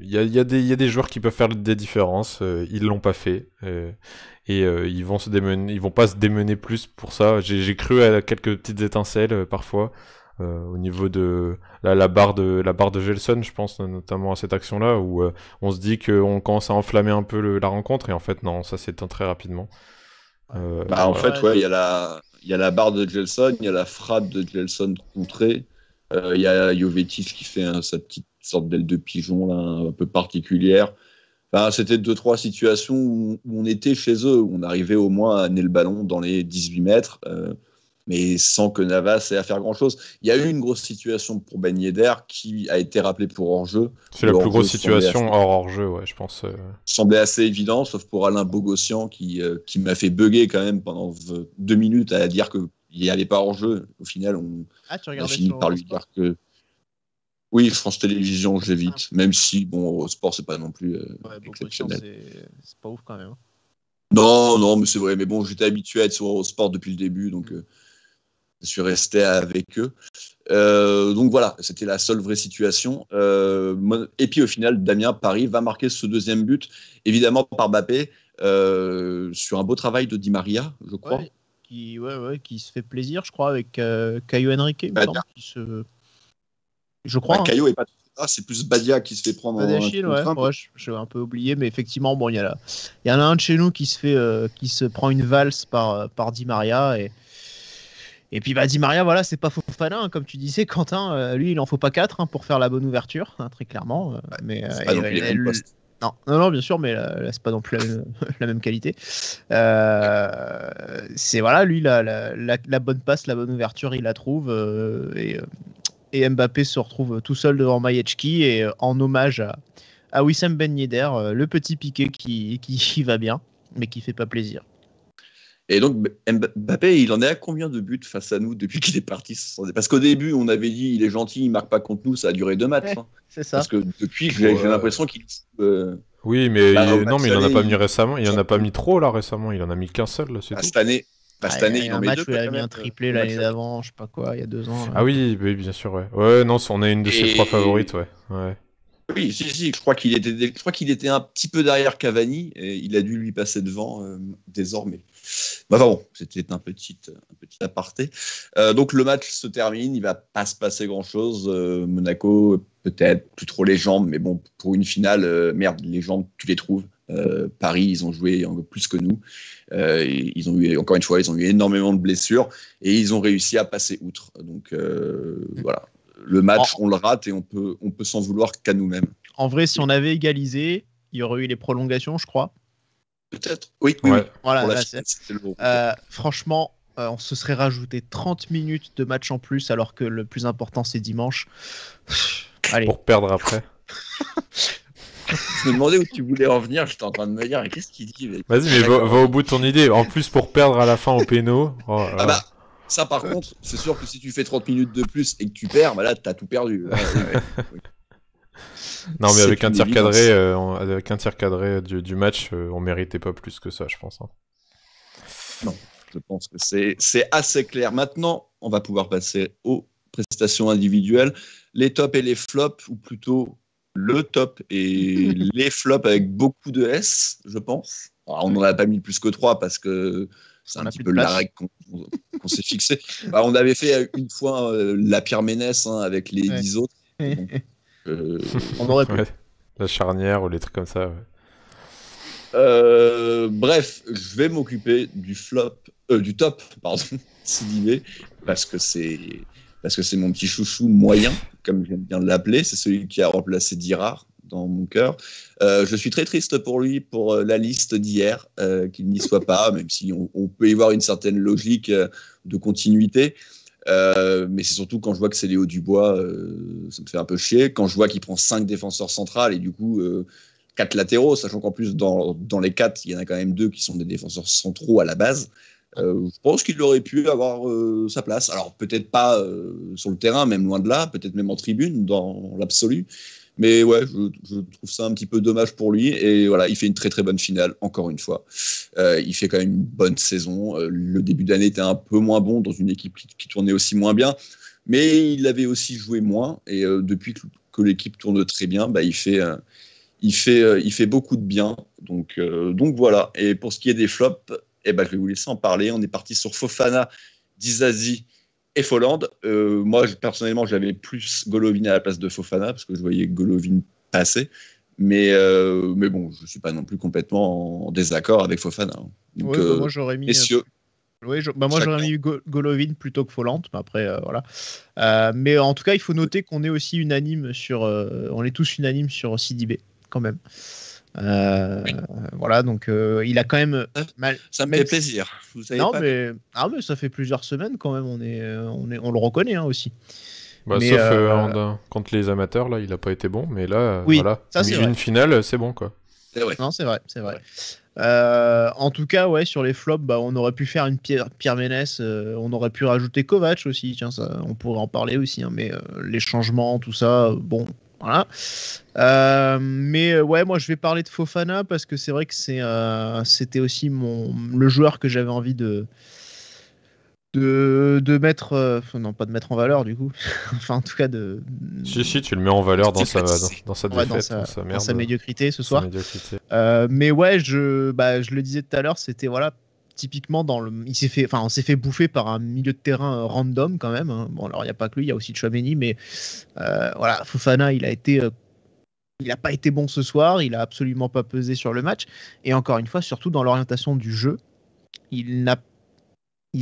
il y a des joueurs qui peuvent faire des différences, ils l'ont pas fait, ils vont pas se démener plus pour ça. J'ai cru à quelques petites étincelles parfois. Au niveau de la barre de Gelson, je pense notamment à cette action-là où on se dit qu'on commence à enflammer un peu la rencontre et en fait non, ça s'éteint très rapidement. En fait, ouais, il y a la barre de Gelson, il y a la frappe de Gelson contrée, il y a Jovetic qui fait sa petite sorte d'aile de pigeon là, un peu particulière. Enfin, c'était 2-3 situations où on était chez eux, où on arrivait au moins à amener le ballon dans les 18 mètres. Mais sans que Navas ait à faire grand-chose. Il y a eu une grosse situation pour Ben Yedder qui a été rappelé pour hors-jeu. C'est la plus grosse situation hors-jeu, ouais, je pense. Semblait assez évident, sauf pour Alain Bogossian qui m'a fait bugger quand même pendant 2 minutes à dire qu'il n'y avait pas hors-jeu. Au final, on a fini par lui dire que... Oui, France Télévisions, j'évite. Même si, bon, au sport, c'est pas non plus exceptionnel. C'est pas ouf quand même. Non, mais c'est vrai. Mais bon, j'étais habitué à être sur Eurosport depuis le début, donc... je suis resté avec eux. Donc voilà, c'était la seule vraie situation. Et puis au final, Damien Paris va marquer ce deuxième but, évidemment par Mbappé, sur un beau travail de Di Maria, je crois. Qui se fait plaisir, je crois, avec Caio Henrique, il me semble. Je crois. Caio est pas... c'est plus Badia qui se fait prendre je vais un peu oublier, mais effectivement, bon, il y en a un de chez nous qui se prend une valse par Di Maria et puis Di Maria, voilà, c'est pas Fofana, hein, comme tu disais, Quentin. Lui, il en faut pas 4 pour faire la bonne ouverture, hein, très clairement. Mais non, bien sûr, mais là, c'est pas non plus la même qualité. C'est voilà, lui, la bonne passe, la bonne ouverture, il la trouve et Mbappé se retrouve tout seul devant Maïechki et en hommage à Wissam Ben Yedder, le petit Piqué qui va bien, mais qui fait pas plaisir. Et donc Mbappé, il en est à combien de buts face à nous depuis qu'il est parti ? Parce qu'au début, on avait dit il est gentil, il marque pas contre nous, ça a duré 2 matchs. Ouais, c'est ça. Parce que depuis, j'ai l'impression qu'il... Oui, mais non, mais il en a pas mis récemment. Il en a pas mis trop là récemment. Il en a mis qu'un seul là, c'est tout. Cette année, il en met 2. Un match où il a mis un triplé l'année d'avant, je sais pas quoi, il y a 2 ans. Là. Ah oui, bien sûr, ouais. Ouais, non, on a une de ses 3 favorites, ouais. Oui, si, je crois qu'il était un petit peu derrière Cavani et il a dû lui passer devant désormais. Enfin bon, c'était un petit aparté. Donc le match se termine, il va pas se passer grand-chose. Monaco, peut-être plus trop les jambes, mais bon, pour une finale, merde, les jambes, tu les trouves. Paris, ils ont joué plus que nous. Encore une fois, ils ont eu énormément de blessures et ils ont réussi à passer outre. Donc voilà. Le match, on le rate et on peut s'en vouloir qu'à nous-mêmes. En vrai, si on avait égalisé, il y aurait eu les prolongations, je crois. Peut-être. Oui. Voilà, franchement, on se serait rajouté 30 minutes de match en plus, alors que le plus important, c'est dimanche. Allez. Pour perdre après. Je me demandais où tu voulais en venir. J'étais en train de me dire, qu'est-ce qu'il dit ? Vas-y, mais va au bout de ton idée. En plus, pour perdre à la fin au péno. Ça, par contre, c'est sûr que si tu fais 30 minutes de plus et que tu perds, là, t'as tout perdu. Non, mais C'est avec un une tir évidence. cadré, avec un tir cadré du match, on méritait pas plus que ça, je pense. Hein. Je pense que c'est assez clair. Maintenant, on va pouvoir passer aux prestations individuelles. Les tops et les flops, ou plutôt le top et les flops avec beaucoup de S, je pense. Alors, on n'en a pas mis plus que 3 parce que c'est On un a petit plus peu de la place. règle qu'on s'est fixée. Bah, on avait fait une fois la Pierre Ménès avec les Ouais. 10 autres. Bon, euh, On aurait pu. Ouais. La charnière ou les trucs comme ça. Ouais. Bref, je vais m'occuper du top, pardon, CDV, parce que c'est mon petit chouchou moyen, comme j'aime bien l'appeler. C'est celui qui a remplacé Dirard dans mon cœur. Je suis très triste pour lui, pour la liste d'hier, qu'il n'y soit pas, même si on peut y voir une certaine logique de continuité. Mais c'est surtout quand je vois que c'est Léo Dubois, ça me fait un peu chier. Quand je vois qu'il prend 5 défenseurs centrales et du coup 4 latéraux, sachant qu'en plus dans les 4, il y en a quand même 2 qui sont des défenseurs centraux à la base. Je pense qu'il aurait pu avoir sa place. Alors peut-être pas sur le terrain, même loin de là, peut-être même en tribune dans l'absolu. Mais ouais, je trouve ça un petit peu dommage pour lui. Et voilà, il fait une très très bonne finale, encore une fois. Il fait quand même une bonne saison. Le début d'année était un peu moins bon dans une équipe qui tournait aussi moins bien. Mais il avait aussi joué moins. Et depuis que l'équipe tourne très bien, bah, il fait beaucoup de bien. Donc voilà. Et pour ce qui est des flops, je vais vous laisser en parler. On est parti sur Fofana, Disasi et Folland. Moi, personnellement, j'avais plus Golovin à la place de Fofana parce que je voyais Golovin passer. Mais bon, je ne suis pas non plus complètement en désaccord avec Fofana. Donc, Ouais, moi j'aurais mis. messieurs, Oui, moi j'aurais mis Golovin plutôt que Folland. Mais après, voilà. Mais en tout cas, il faut noter qu'on est aussi unanime sur. On est tous unanimes sur Sidibé, quand même. Oui. Voilà, donc il a quand même mal. ça me même fait si- plaisir. Vous savez Non, pas mais ça fait plusieurs semaines quand même. On le reconnaît hein, aussi. Bah, Mais, sauf contre les amateurs, là, il a pas été bon. Mais là, Oui, voilà. ça, c'est Vu vrai. une finale, c'est bon, quoi. C'est vrai. Non, c'est vrai. En tout cas, ouais, sur les flops, bah, on aurait pu faire une Pierre Ménès, on aurait pu rajouter Kovac aussi, tiens, ça, on pourrait en parler aussi, hein, mais les changements, tout ça, bon, voilà. Mais ouais, moi je vais parler de Fofana parce que c'est vrai que c'était aussi le joueur que j'avais envie de mettre, non pas de mettre en valeur du coup, enfin en tout cas Si, tu le mets en valeur dans sa Ouais, défaite, dans sa dans merde. sa médiocrité ce sa soir. médiocrité. Mais ouais, je le disais tout à l'heure, c'était voilà, typiquement on s'est fait bouffer par un milieu de terrain random quand même. Hein. Bon, alors il n'y a pas que lui, il y a aussi Tchouaméni, mais voilà, Fofana, il n'a pas été bon ce soir, il a absolument pas pesé sur le match. Et encore une fois, surtout dans l'orientation du jeu, il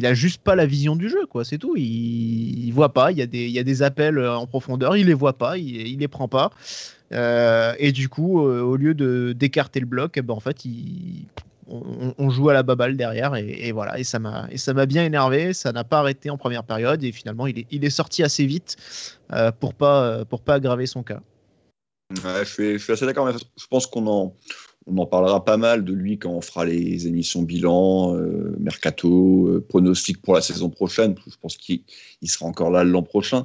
a juste pas la vision du jeu, quoi. C'est tout. Il voit pas. Il y a des appels en profondeur, il les voit pas, il les prend pas. Et du coup, au lieu d'écarter le bloc, en fait, on joue à la baballe derrière et voilà. Et ça m'a bien énervé. Ça n'a pas arrêté en première période et finalement, il est sorti assez vite pour pas aggraver son cas. Ouais, je suis assez d'accord. Mais je pense qu'on en parlera pas mal de lui quand on fera les émissions bilan, mercato, pronostic pour la saison prochaine. Je pense qu'il sera encore là l'an prochain.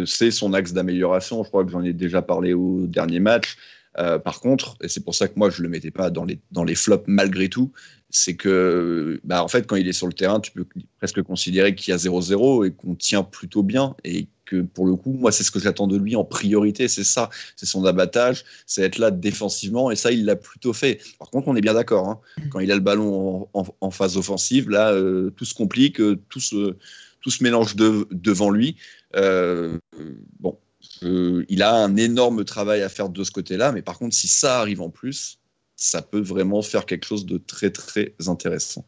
C'est son axe d'amélioration. Je crois que j'en ai déjà parlé au dernier match. Par contre, et c'est pour ça que moi je le mettais pas dans les flops malgré tout, c'est que en fait quand il est sur le terrain, tu peux presque considérer qu'il y a 0-0 et qu'on tient plutôt bien et que pour le coup, moi c'est ce que j'attends de lui en priorité, c'est ça, c'est son abattage, c'est être là défensivement et ça il l'a plutôt fait. Par contre, on est bien d'accord, hein, quand il a le ballon en phase offensive, là tout se complique, tout se mélange devant lui. Bon. Il a un énorme travail à faire de ce côté-là, mais par contre, si ça arrive en plus, ça peut vraiment faire quelque chose de très très intéressant.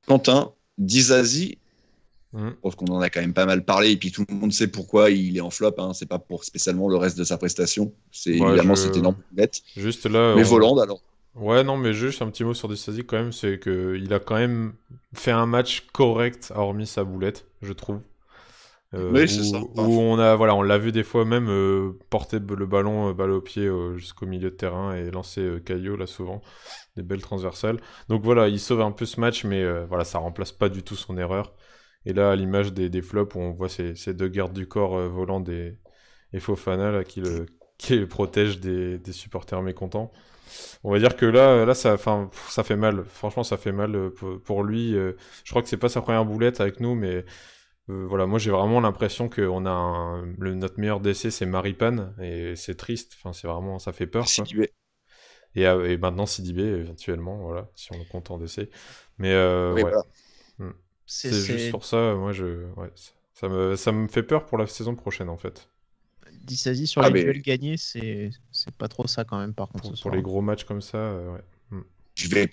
Quentin, Disasi, je pense qu'on en a quand même pas mal parlé, et puis tout le monde sait pourquoi il est en flop, hein. C'est pas pour spécialement le reste de sa prestation, évidemment c'est énorme, net. Juste là, mais Volland alors. Ouais, non, mais juste un petit mot sur Disasi quand même, c'est qu'il a quand même fait un match correct, hormis sa boulette, je trouve. Oui, c'est ça. Où on l'a vu des fois même porter le ballon balle au pied jusqu'au milieu de terrain et lancer Caillot là souvent, des belles transversales. Donc voilà, il sauve un peu ce match, mais voilà, ça remplace pas du tout son erreur. Et là, à l'image des flops où on voit ces deux gardes du corps, Volland et Fofana là, qui le protège des supporters mécontents. On va dire que là ça fait mal. Franchement, ça fait mal pour lui. Je crois que c'est pas sa première boulette avec nous, mais voilà, moi j'ai vraiment l'impression que notre meilleur DC c'est Maripane, et c'est triste. Enfin, c'est vraiment, ça fait peur, quoi. Sidibé. Et maintenant Sidibé éventuellement, voilà, si on le compte en DC. Mais Oui, ouais. voilà. C'est juste pour ça, moi ça me fait peur pour la saison prochaine en fait. Disasi sur les duels gagnés, c'est pas trop ça quand même, par contre. Pour les gros matchs comme ça, ouais. Je vais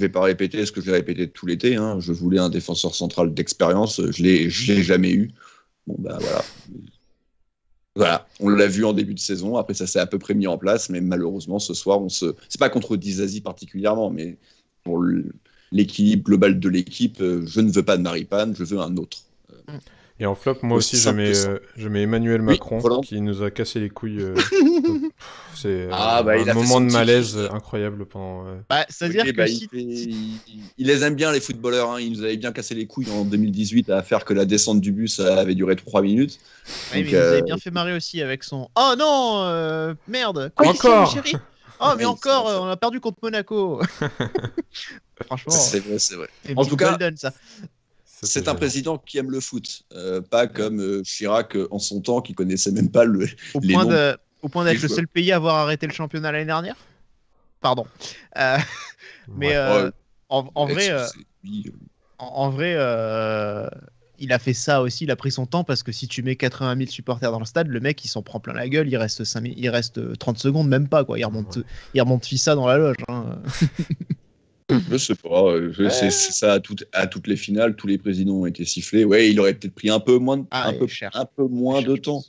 pas répéter ce que j'ai répété tout l'été. Hein. Je voulais un défenseur central d'expérience. Je l'ai jamais eu. Bon, bah voilà. Voilà, on l'a vu en début de saison. Après, ça s'est à peu près mis en place. Mais malheureusement, ce soir, c'est pas contre Disasi particulièrement, mais pour l'équilibre global de l'équipe, je ne veux pas de Maripane, je veux un autre. Et en flop, moi aussi, je mets Emmanuel Macron, qui nous a cassé les couilles. C'est un moment de malaise incroyable pendant... C'est-à-dire que il les aime bien, les footballeurs. Hein. Il nous avait bien cassé les couilles en 2018 à faire que la descente du bus avait duré 3 minutes. Oui, mais il nous avait bien fait marrer aussi avec son... Oh non, merde. Quoi, encore chérie. Oh, mais encore, on a perdu contre Monaco. Franchement, c'est vrai. En tout cas, golden, ça. C'est un président qui aime le foot, pas comme Chirac en son temps, qui connaissait même pas les noms. Au point d'être le seul pays à avoir arrêté le championnat l'année dernière. Pardon. Mais en vrai, il a fait ça aussi, il a pris son temps, parce que si tu mets 80 000 supporters dans le stade, le mec il s'en prend plein la gueule, il reste 30 secondes, même pas, quoi. Il remonte Fissa dans la loge. Hein. Je sais pas, c'est ça à toutes les finales, tous les présidents ont été sifflés. Ouais, il aurait peut-être pris un peu moins de temps.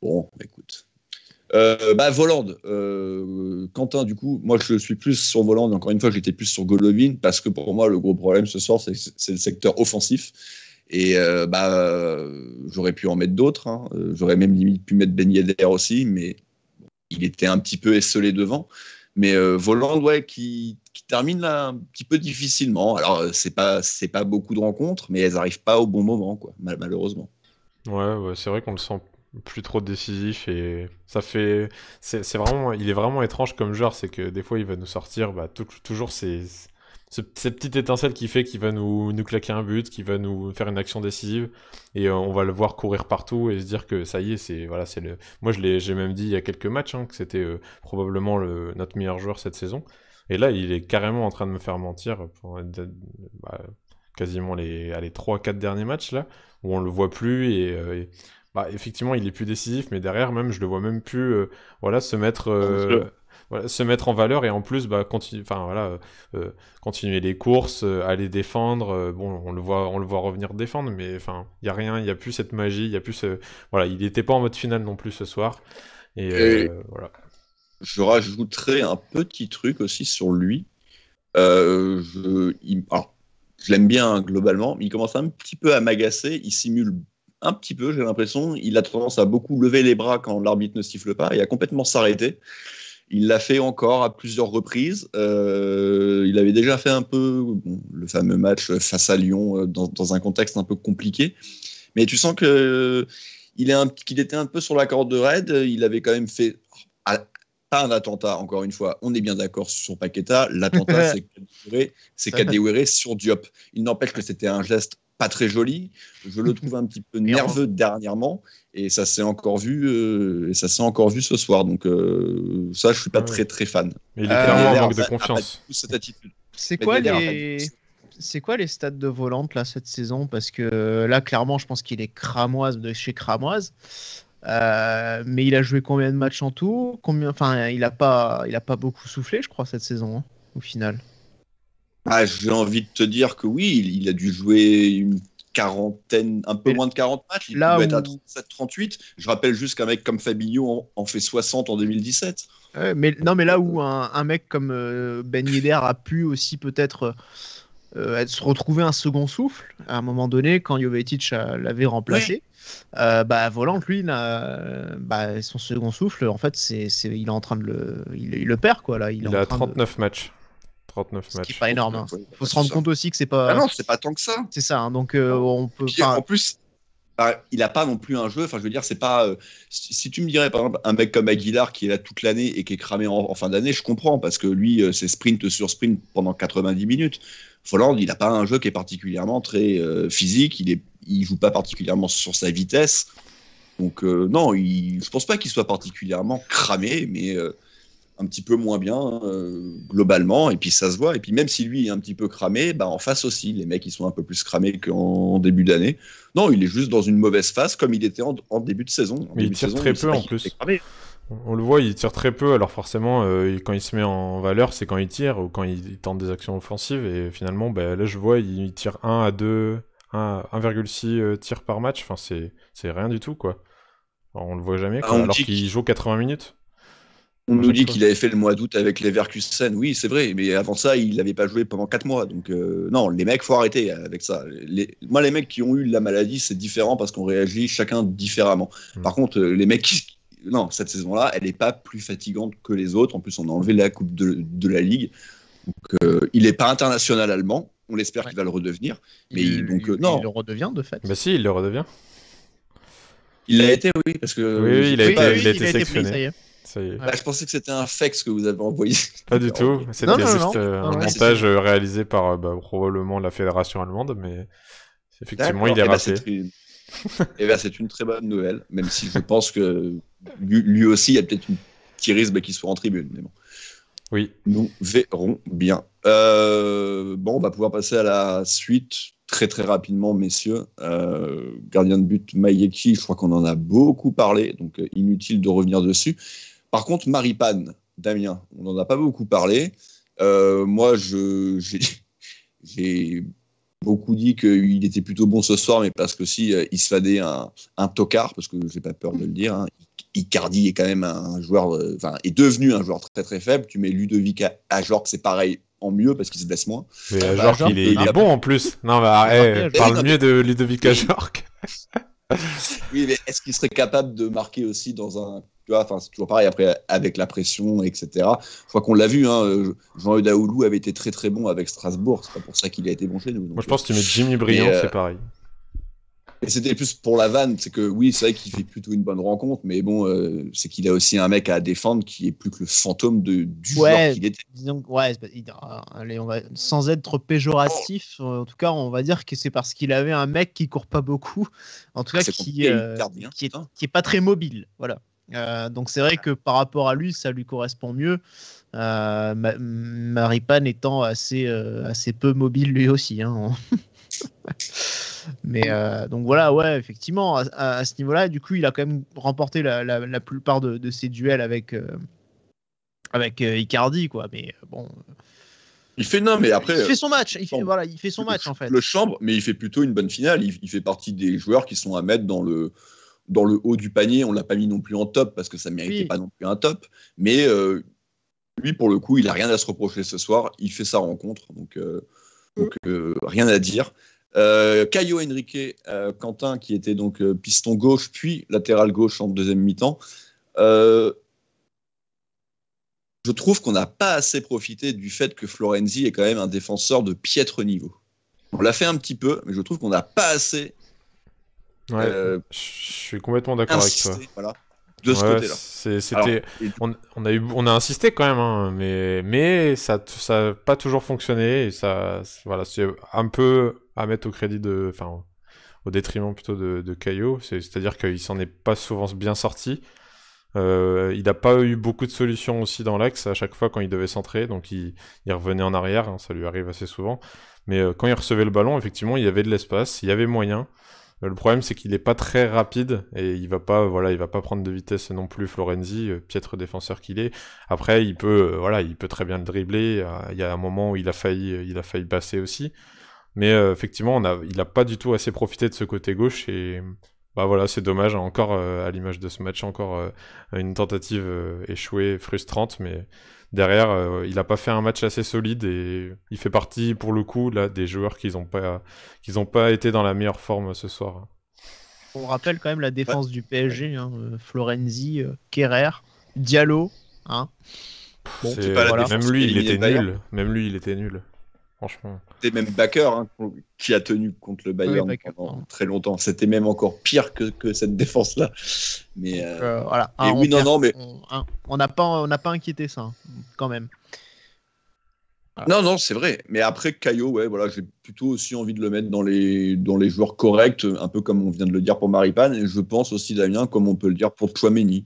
Bon, écoute. Volande. Quentin, du coup, moi je suis plus sur Volande. Encore une fois, j'étais plus sur Golovin, parce que pour moi, le gros problème ce soir, c'est le secteur offensif. Et j'aurais pu en mettre d'autres. Hein. J'aurais même limite pu mettre Ben Yedder aussi, mais il était un petit peu esselé devant. Mais Volande, ouais, qui termine là un petit peu difficilement. Alors, c'est pas beaucoup de rencontres, mais elles n'arrivent pas au bon moment, quoi, malheureusement. Ouais, c'est vrai qu'on le sent plus trop décisif, et ça fait... il est vraiment étrange comme joueur, c'est que des fois il va nous sortir toujours cette petite étincelle qui fait qu'il va nous claquer un but, qui va nous faire une action décisive, et on va le voir courir partout et se dire que ça y est, moi j'ai même dit il y a quelques matchs que c'était probablement notre meilleur joueur cette saison, et là il est carrément en train de me faire mentir pour quasiment les 3-4 derniers matchs là, où on le voit plus, et effectivement il est plus décisif, mais derrière même je le vois même plus se mettre en valeur, et en plus continuer les courses, aller défendre. On le voit revenir défendre, mais il y a rien, il y a plus cette magie, il y a plus il était pas en mode finale non plus ce soir, et voilà. Je rajouterais un petit truc aussi sur lui. Je l'aime bien globalement, mais il commence un petit peu à m'agacer. Il simule un petit peu, j'ai l'impression. Il a tendance à beaucoup lever les bras quand l'arbitre ne siffle pas, et à complètement s'arrêter. Il l'a fait encore à plusieurs reprises. Il avait déjà fait un peu le fameux match face à Lyon dans un contexte un peu compliqué. Mais tu sens qu'il était un peu sur la corde raide. Il avait quand même fait pas un attentat, encore une fois. On est bien d'accord sur Paqueta. L'attentat, c'est Kadewere sur Diop. Il n'empêche que c'était un geste pas très joli. Je le trouve un petit peu nerveux dernièrement, et ça s'est encore vu ce soir. Donc ça, je suis pas très très fan. Mais il est clairement en manque de confiance. Cette attitude. C'est quoi les stats de Volante là cette saison? Parce que là, clairement, je pense qu'il est cramoise de chez cramoise. Mais il a joué combien de matchs en tout? Il a pas beaucoup soufflé, je crois, cette saison, au final. J'ai envie de te dire que oui, il a dû jouer une quarantaine, un peu moins de 40 matchs. Il peut être à 37-38. Je rappelle juste qu'un mec comme Fabinho en fait 60 en 2017. Mais là où un mec comme Ben Yedder a pu aussi peut-être se retrouver un second souffle à un moment donné quand Jovetic l'avait remplacé. Volante, lui, son second souffle, en fait, il est en train de il le perd, quoi. Là, il a 39 matchs. 39 matchs. C'est pas énorme. Hein. Faut se rendre compte aussi que c'est pas. Non, c'est pas tant que ça. C'est ça. Donc on peut. En plus, il a pas non plus un jeu. Enfin, je veux dire, c'est pas. Si tu me dirais, par exemple, un mec comme Aguilar qui est là toute l'année et qui est cramé en fin d'année, je comprends parce que lui, c'est sprint sur sprint pendant 90 minutes. Folland, il a pas un jeu qui est particulièrement très physique. Il joue pas particulièrement sur sa vitesse. Donc non, je pense pas qu'il soit particulièrement cramé, mais un petit peu moins bien globalement. Et puis ça se voit. Et puis même si lui est un petit peu cramé, bah, en face aussi, les mecs ils sont un peu plus cramés qu'en début d'année. Non, il est juste dans une mauvaise phase comme il était en début de saison. Mais il tire très peu en plus. On le voit, il tire très peu. Alors forcément, quand il se met en valeur, c'est quand il tire ou quand il tente des actions offensives. Et finalement, bah, là je vois, il tire 1 à 2, 1,6 tirs par match. Enfin, c'est rien du tout quoi. Alors, on le voit jamais quoi, alors qu'il joue 80 minutes. On nous dit qu'il avait fait le mois d'août avec Leverkusen. Oui, c'est vrai, mais avant ça, il n'avait pas joué pendant 4 mois. Donc, non, les mecs, faut arrêter avec ça. Moi, les mecs qui ont eu la maladie, c'est différent parce qu'on réagit chacun différemment. Par contre, les mecs non, cette saison-là, elle n'est pas plus fatigante que les autres. En plus, on a enlevé la Coupe de la Ligue. Donc, il n'est pas international allemand. On l'espère qu'il va le redevenir. Mais non. Il le redevient, de fait. Bah si, il le redevient. Il l'a été, oui. Parce que oui, il a été sélectionné. Pris, ça y est. Bah, je pensais que c'était un fax que vous avez envoyé. Pas du tout, c'était juste un ouais, montage réalisé par probablement la fédération allemande, mais effectivement il est raté. C'est une très bonne nouvelle, même si je pense que lui aussi, il y a peut-être une petit risque qu'il soit en tribune. Mais bon. Oui. Nous verrons bien. Bon, on va pouvoir passer à la suite très très rapidement, messieurs. Gardien de but Mayeki, je crois qu'on en a beaucoup parlé, donc inutile de revenir dessus. Par contre, Maripane, Damien, on n'en a pas beaucoup parlé. Moi, j'ai beaucoup dit qu'il était plutôt bon ce soir, mais parce que si il se fadait un tocard, parce que j'ai pas peur de le dire, hein. Icardi est quand même un joueur, est devenu un joueur très très faible. Tu mets Ludovic Ajorc, c'est pareil, en mieux parce qu'il se blesse moins. Mais Ajorc, il est bon en plus. Non, mais parle mieux de Ludovic Ajorc. Oui, mais est-ce qu'il serait capable de marquer aussi dans un. Tu vois, c'est toujours pareil après avec la pression, etc. Je crois qu'on l'a vu, hein, Jean Eudaoulou avait été très très bon avec Strasbourg, c'est pas pour ça qu'il a été bon chez nous. Donc, moi je pense que tu mets Jimmy Briand, c'est pareil. Et c'était plus pour la vanne, c'est que oui, c'est vrai qu'il fait plutôt une bonne rencontre, mais bon, c'est qu'il a aussi un mec à défendre qui est plus que le fantôme du joueur qu'il était. Disons, allez, sans être péjoratif, en tout cas, on va dire que c'est parce qu'il avait un mec qui court pas beaucoup, en tout cas qui est pas très mobile, voilà. Donc c'est vrai que par rapport à lui, ça lui correspond mieux. Maripane étant assez peu mobile lui aussi. Hein. Mais donc voilà, ouais, effectivement, à ce niveau-là, du coup, il a quand même remporté la plupart de ses duels avec Icardi, quoi. Mais bon. Il fait après. Il fait son match. Il fait son match en fait. Le chambre, mais il fait plutôt une bonne finale. Il fait partie des joueurs qui sont à mettre dans le haut du panier. On l'a pas mis non plus en top parce que ça méritait pas non plus un top. Mais lui, pour le coup, il a rien à se reprocher ce soir. Il fait sa rencontre, donc rien à dire. Caio Henrique, Quentin, qui était donc piston gauche puis latéral gauche en deuxième mi-temps. Je trouve qu'on n'a pas assez profité du fait que Florenzi est quand même un défenseur de piètre niveau. On l'a fait un petit peu, mais je trouve qu'on n'a pas assez. Ouais, je suis complètement d'accord avec toi. Voilà, de ce côté-là. On a insisté quand même, hein, mais ça n'a pas toujours fonctionné. Et ça, voilà, c'est un peu à mettre au crédit au détriment plutôt de Caio. C'est-à-dire qu'il s'en est pas souvent bien sorti. Il n'a pas eu beaucoup de solutions aussi dans l'axe à chaque fois quand il devait centrer, donc il revenait en arrière, hein, ça lui arrive assez souvent. Mais quand il recevait le ballon, effectivement, il y avait de l'espace, il y avait moyen. Le problème, c'est qu'il n'est pas très rapide et il va pas prendre de vitesse non plus. Florenzi, piètre défenseur qu'il est. Après, il peut très bien le dribbler. Il y a un moment où il a failli passer aussi. Mais effectivement, il n'a pas du tout assez profité de ce côté gauche et voilà, c'est dommage. Encore à l'image de ce match, encore une tentative échouée, frustrante, mais derrière, il n'a pas fait un match assez solide et il fait partie, pour le coup, là, des joueurs qui n'ont pas été dans la meilleure forme ce soir. On rappelle quand même la défense du PSG, hein, Florenzi, Kerrer, Diallo. Hein. Bon, même lui, il était nul. franchement. C'était même Bakker hein, qui a tenu contre le Bayern Bakker, pendant très longtemps. C'était même encore pire que cette défense-là. Mais voilà. et oui, mais on n'a pas inquiété ça, hein, quand même. Non, c'est vrai. Mais après, Caio, ouais, voilà, j'ai plutôt aussi envie de le mettre dans les joueurs corrects, un peu comme on vient de le dire pour Maripane. Et je pense aussi, Damien, comme on peut le dire pour Tchouaméni.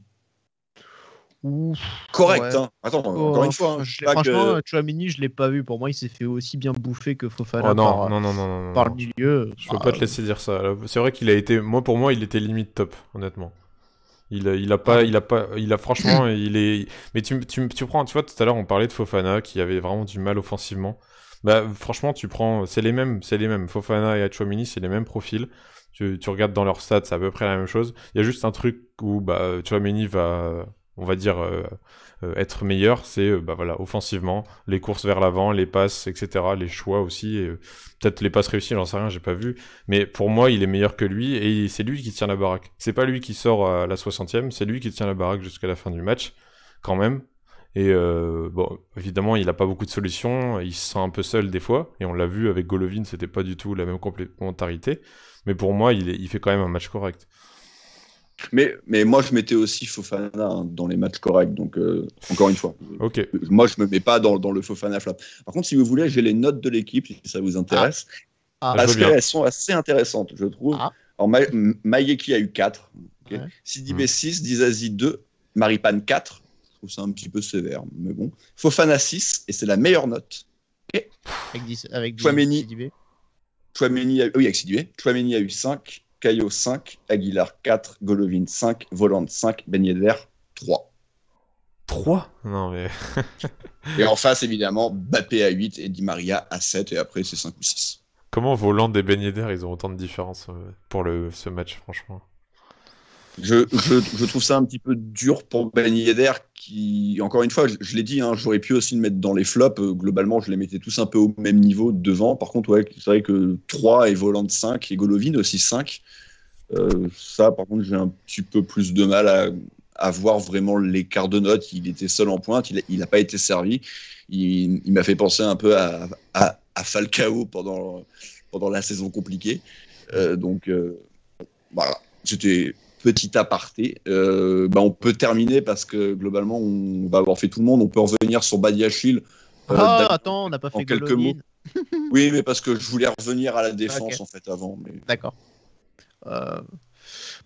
Correct, ouais. hein. Attends, encore une fois. Hein, franchement, Tchouaméni, je l'ai pas vu. Pour moi, il s'est fait aussi bien bouffer que Fofana Oh non. par le milieu. Je peux pas te laisser dire ça. C'est vrai qu'il a été, pour moi, il était limite top, honnêtement. Franchement, il est. Mais tu prends, tu vois, tout à l'heure, on parlait de Fofana qui avait vraiment du mal offensivement. Bah, franchement, tu prends, c'est les mêmes. Fofana et Tchouaméni, c'est les mêmes profils. Tu regardes dans leurs stats, c'est à peu près la même chose. Il y a juste un truc où, Tchouaméni va, on va dire, être meilleur, c'est voilà, offensivement, les courses vers l'avant, les passes, etc., les choix aussi, et, peut-être les passes réussies, j'en sais rien, j'ai pas vu, mais pour moi il est meilleur que lui, et c'est lui qui tient la baraque. C'est pas lui qui sort à la 60e, c'est lui qui tient la baraque jusqu'à la fin du match, quand même. Et bon, évidemment, il a pas beaucoup de solutions, il se sent un peu seul des fois, et on l'a vu avec Golovin, c'était pas du tout la même complémentarité, mais pour moi, il fait quand même un match correct. Mais moi, je mettais aussi Fofana hein, dans les matchs corrects. Donc, encore une fois, okay. Moi, je me mets pas dans le Fofana flop. Par contre, si vous voulez, j'ai les notes de l'équipe, si ça vous intéresse. Parce qu'elles sont assez intéressantes, je trouve. Alors, Mayeki a eu 4. Okay. Ouais. Sidibé 6, Dizazi 2, Maripane 4. Je trouve ça un petit peu sévère, mais bon. Fofana 6, et c'est la meilleure note. Okay. Avec Sidibé. Avec Sidibé. Tchouaméni a eu 5. Caio 5, Aguilar 4, Golovin 5, Voland 5, Ben Yedder 3. 3 ? Non mais... Et en face, évidemment, Mbappé à 8 et Di Maria à 7, et après c'est 5 ou 6. Comment Voland et Ben Yedder, ils ont autant de différence pour ce match, franchement ? Je trouve ça un petit peu dur pour Ben Yedder qui, encore une fois, je l'ai dit, hein, j'aurais pu aussi le mettre dans les flops. Globalement, je les mettais tous un peu au même niveau devant. Par contre, ouais, c'est vrai que 3 et Voland 5 et Golovin aussi 5. Ça, par contre, j'ai un petit peu plus de mal à voir vraiment l'écart de notes. Il était seul en pointe, il n'a pas été servi. Il m'a fait penser un peu à Falcao pendant la saison compliquée. Donc, voilà, c'était... Petit aparté, on peut terminer parce que globalement on va avoir fait tout le monde. On peut revenir sur Badiachil. Attends, on n'a pas fait quelques mots. Oui, mais parce que je voulais revenir à la défense en fait avant. Mais... D'accord.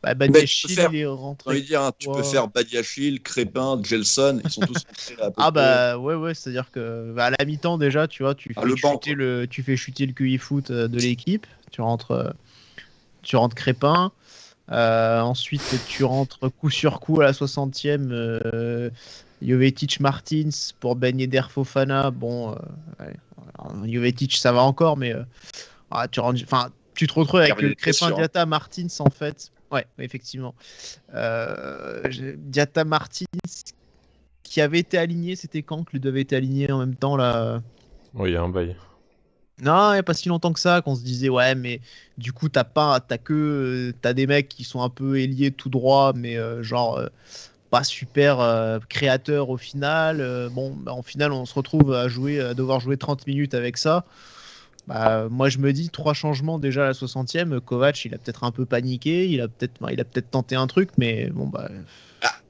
Badiachil il est rentré. Tu peux faire Badiachil, Crépin, Gelson. Ils sont tous rentrés à ouais, c'est-à-dire que à la mi-temps déjà, tu vois, tu fais chuter le QI foot de l'équipe. Tu rentres Crépin. Ensuite, tu rentres coup sur coup à la 60e. Jovetic Martins pour Ben Yedder Fofana. Bon, Jovetic ça va encore, mais tu te retrouves avec Crépin, Diatta, Martins en fait. Ouais, effectivement. Diatta, Martins qui avait été aligné, c'était quand que les deux avaient été alignés en même temps là ? Oui, il y a un bail. Non, il n'y a pas si longtemps que ça qu'on se disait ouais, mais du coup t'as des mecs qui sont un peu ailiers tout droit, mais pas super créateurs au final. En final on se retrouve à devoir jouer 30 minutes avec ça. Moi je me dis 3 changements déjà à la 60e. Kovac il a peut-être un peu paniqué, il a peut-être tenté un truc, mais bon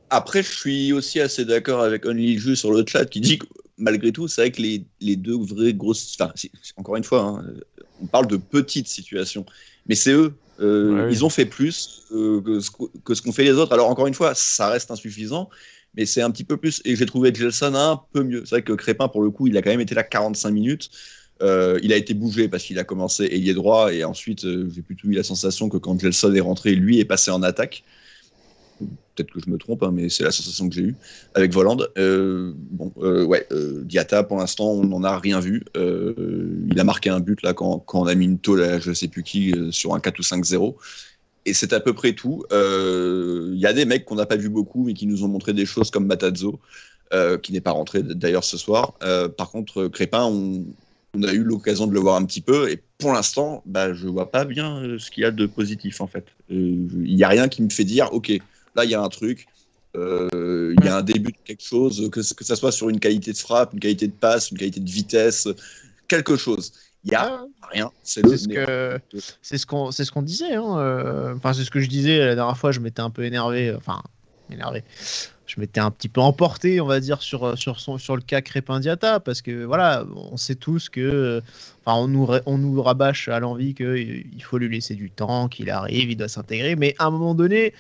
Après, je suis aussi assez d'accord avec OnlyJu sur le chat qui dit que malgré tout, c'est vrai que les deux vraies grosses... Enfin, encore une fois, hein, on parle de petites situations, mais c'est eux. Ils ont fait plus que ce qu'ont fait les autres. Alors, encore une fois, ça reste insuffisant, mais c'est un petit peu plus. Et j'ai trouvé Gelson un peu mieux. C'est vrai que Crépin, pour le coup, il a quand même été là 45 minutes. Il a été bougé parce qu'il a commencé ailier droit, et ensuite, j'ai plutôt eu la sensation que quand Gelson est rentré, lui est passé en attaque. Peut-être que je me trompe, hein, mais c'est la sensation que j'ai eue avec Voland. Diatta, pour l'instant, on n'en a rien vu. Il a marqué un but là quand on a mis une tôle à je ne sais plus qui sur un 4 ou 5-0. Et c'est à peu près tout. Il y a des mecs qu'on n'a pas vu beaucoup, mais qui nous ont montré des choses comme Matazzo, qui n'est pas rentré d'ailleurs ce soir. Par contre, Crépin, on a eu l'occasion de le voir un petit peu. Et pour l'instant, je ne vois pas bien ce qu'il y a de positif, en fait. Il n'y a rien qui me fait dire, OK, là, il y a un truc, il y a un début de quelque chose, que ça soit sur une qualité de frappe, une qualité de passe, une qualité de vitesse, quelque chose. Il y a rien. C'est ce qu'on disait. Hein. Enfin, c'est ce que je disais la dernière fois. Je m'étais un peu énervé. Enfin, énervé. Je m'étais un petit peu emporté, on va dire, sur le cas Crépin Diatta, parce que voilà, on sait tous que, enfin, on nous rabâche à l'envie qu'il faut lui laisser du temps, qu'il arrive, il doit s'intégrer, mais à un moment donné,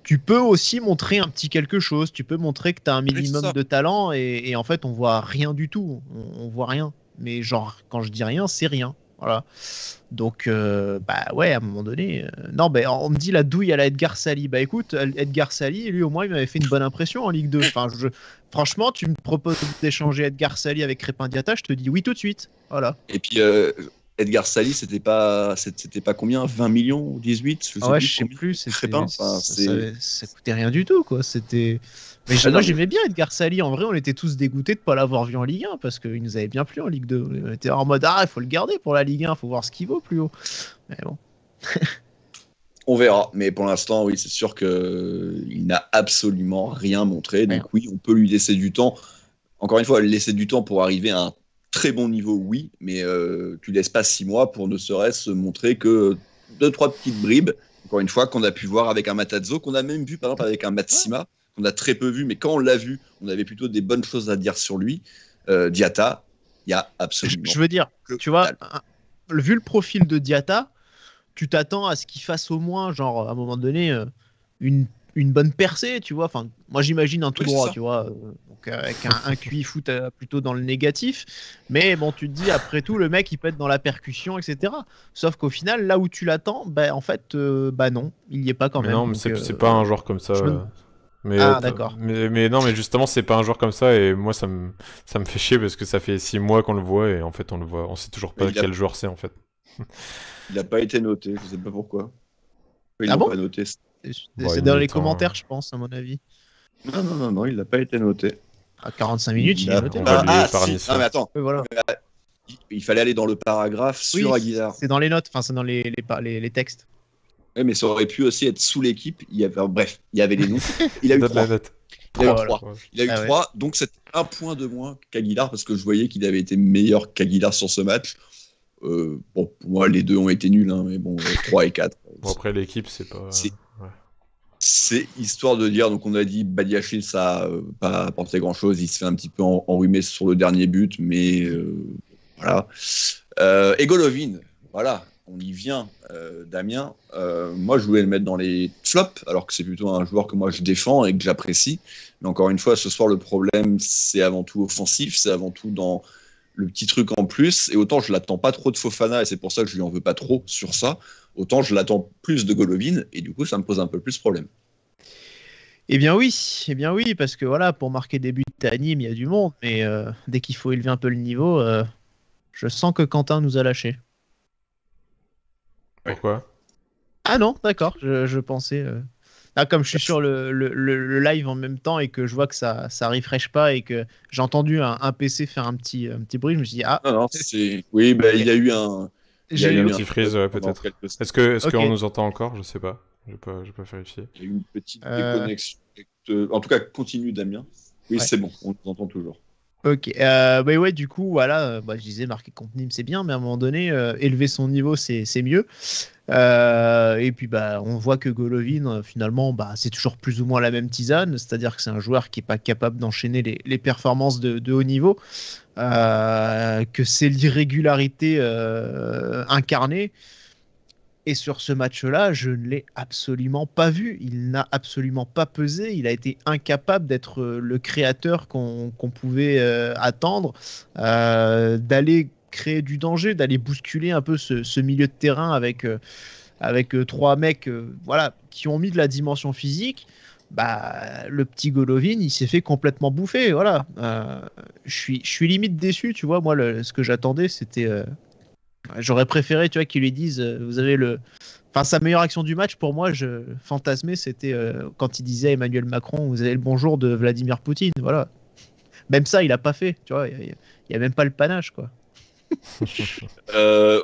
tu peux aussi montrer un petit quelque chose, tu peux montrer que tu as un minimum de talent, et en fait, on voit rien du tout, on voit rien. Mais genre, quand je dis rien, c'est rien. Voilà. Donc, bah ouais, à un moment donné. Non, bah, on me dit la douille à la Edgar Sali. Bah écoute, Edgar Sali, lui au moins, il m'avait fait une bonne impression en Ligue 2. Enfin, franchement, tu me proposes d'échanger Edgar Sali avec Crépin Diatta, je te dis oui tout de suite. Voilà. Et puis, Edgar Sali, c'était pas combien 20 millions ou 18 je sais plus. Crépin, ça coûtait rien du tout, quoi. C'était. Mais moi j'aimais bien Edgar Sali, en vrai on était tous dégoûtés de pas l'avoir vu en Ligue 1 parce qu'il nous avait bien plu en Ligue 2. On était en mode il faut le garder pour la Ligue 1, il faut voir ce qu'il vaut plus haut. Mais bon. On verra, mais pour l'instant oui c'est sûr qu'il n'a absolument rien montré, donc oui on peut lui laisser du temps. Encore une fois, laisser du temps pour arriver à un très bon niveau, oui, mais tu laisses pas 6 mois pour ne serait-ce montrer que 2-3 petites bribes, encore une fois, qu'on a pu voir avec un Matazzo, qu'on a même vu par exemple avec un Matsima, qu'on a très peu vu, mais quand on l'a vu, on avait plutôt des bonnes choses à dire sur lui. Diatta, il y a absolument... Je veux dire, tu vois, vu le profil de Diatta, tu t'attends à ce qu'il fasse au moins, genre, à un moment donné, une bonne percée, tu vois. Enfin, moi, j'imagine un tout droit, tu vois. Donc, avec un QI foot plutôt dans le négatif. Mais bon, tu te dis, après tout, le mec, il peut être dans la percussion, etc. Sauf qu'au final, là où tu l'attends, en fait, non, il y est pas quand même. Non, mais c'est pas un joueur comme ça. Mais, d'accord. Mais non, mais justement, c'est pas un joueur comme ça, et moi, ça me fait chier parce que ça fait 6 mois qu'on le voit, et en fait, on sait toujours pas quel joueur c'est, en fait. Il a pas été noté, je sais pas pourquoi. Il l'a pas noté. C'est dans les commentaires, je pense, à mon avis. Non, il n'a pas été noté. À 45 minutes, il est noté. Non, mais attends. Voilà. Il fallait aller dans le paragraphe sur Aguilar. C'est dans les notes, enfin, c'est dans les textes. Oui, mais ça aurait pu aussi être sous l'équipe. Bref, il y avait les noms. Il a eu 3. Il a eu 3, donc c'est un point de moins qu'Aguilar, parce que je voyais qu'il avait été meilleur qu'Aguilar sur ce match. Bon, pour moi, les deux ont été nuls, hein, mais bon, 3 et 4. Bon, après, l'équipe, c'est pas... C'est histoire de dire, donc on a dit Badiachil, ça n'a pas apporté grand-chose, il se fait un petit peu enrhumer sur le dernier but, mais voilà. Et Golovin, voilà, on y vient, Damien. Moi, je voulais le mettre dans les flops, alors que c'est plutôt un joueur que moi je défends et que j'apprécie. Mais encore une fois, ce soir, le problème, c'est avant tout offensif, c'est avant tout dans le petit truc en plus. Et autant je l'attends pas trop de Fofana, et c'est pour ça que je lui en veux pas trop sur ça, autant je l'attends plus de Golovin, et du coup, ça me pose un peu plus problème. Eh bien oui, parce que voilà, pour marquer des buts à Nîmes, il y a du monde, mais dès qu'il faut élever un peu le niveau, je sens que Quentin nous a lâchés. Pourquoi ? Ah non, d'accord, je pensais... comme je suis sur le live en même temps et que je vois que ça refresh pas et que j'ai entendu un PC faire un petit bruit, je me suis dit Non, c'est... Oui, il y a eu un... J'ai eu un petit freeze, peut-être. Est-ce qu'on nous entend encore ? Je sais pas. Je peux vérifier. Il y a eu une petite déconnexion. En tout cas, continue, Damien. Oui, c'est bon, on nous entend toujours. Ok, ouais, du coup, voilà, je disais marquer contre Nîmes, c'est bien, mais à un moment donné, élever son niveau, c'est mieux. Et puis, on voit que Golovin, finalement, c'est toujours plus ou moins la même tisane, c'est-à-dire que c'est un joueur qui n'est pas capable d'enchaîner les performances de haut niveau, que c'est l'irrégularité incarnée. Et sur ce match-là, je ne l'ai absolument pas vu. Il n'a absolument pas pesé. Il a été incapable d'être le créateur qu'on pouvait attendre, d'aller créer du danger, d'aller bousculer un peu ce milieu de terrain avec 3 mecs qui ont mis de la dimension physique. Le petit Golovin, il s'est fait complètement bouffer. Voilà. Je suis limite déçu, tu vois. Moi, ce que j'attendais, c'était... J'aurais préféré, tu vois, qu'ils lui disent vous avez sa meilleure action du match pour moi, je fantasmais, c'était quand il disait à Emmanuel Macron vous avez le bonjour de Vladimir Poutine, voilà. Même ça, il a pas fait, tu vois, il y a même pas le panache, quoi.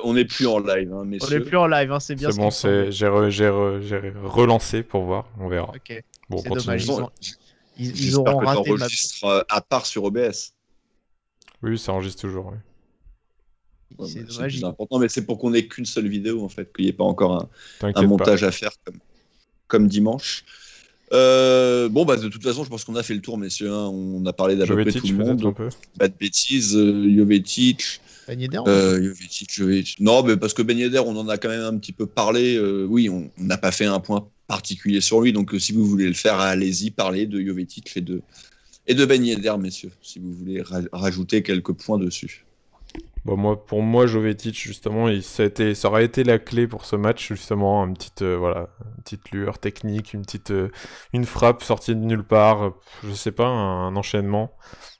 On n'est plus en live, hein, messieurs. On n'est plus en live, hein, c'est bien. C'est bon, j'ai relancé pour voir, on verra. Ok. Bon, c'est continue. dommage, ils J'espère auront que raté t'enregistres à part sur OBS. Oui, ça enregistre toujours, oui. C'est C'est dommage. plus important, mais c'est pour qu'on ait qu'une seule vidéo en fait, qu'il n'y ait pas encore un T'inquiète montage à faire comme dimanche. De toute façon, je pense qu'on a fait le tour, messieurs. Hein. On a parlé d'à peu près tout Jovetic le monde. peut-être un peu. Pas de bêtises. Jovetic. Ben Yedder, Jovetic. Non, mais parce que Ben Yedder, on en a quand même un petit peu parlé. Oui, on n'a pas fait un point particulier sur lui. Donc, si vous voulez le faire, allez-y, parlez de Jovetic et de Ben Yedder, messieurs, si vous voulez rajouter quelques points dessus. Bon, pour moi, Jovetic, justement, ça aurait été la clé pour ce match, justement, une petite lueur technique, une frappe sortie de nulle part, je sais pas, un enchaînement.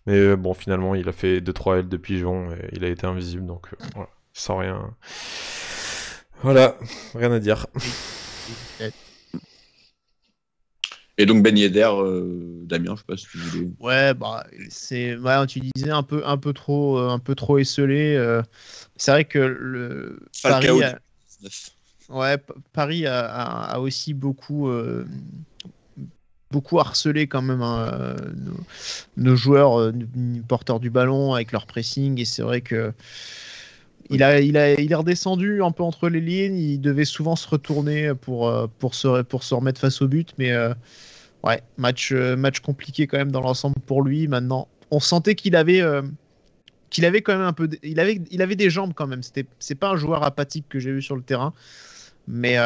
Mais bon, finalement, il a fait 2-3 ailes de pigeon et il a été invisible, donc voilà, sans rien. Voilà, rien à dire. Et donc Ben Yedder, Damien, je sais pas si tu voulais. Ouais, tu disais un peu trop esselé. C'est vrai que le Falcao, Paris a aussi beaucoup harcelé quand même nos joueurs porteurs du ballon avec leur pressing, et c'est vrai que il est redescendu un peu entre les lignes. Il devait souvent se retourner pour se remettre face au but, mais ouais, match compliqué quand même dans l'ensemble pour lui. Maintenant, on sentait qu'il avait quand même un peu, il avait des jambes quand même. C'est pas un joueur apathique que j'ai vu sur le terrain, mais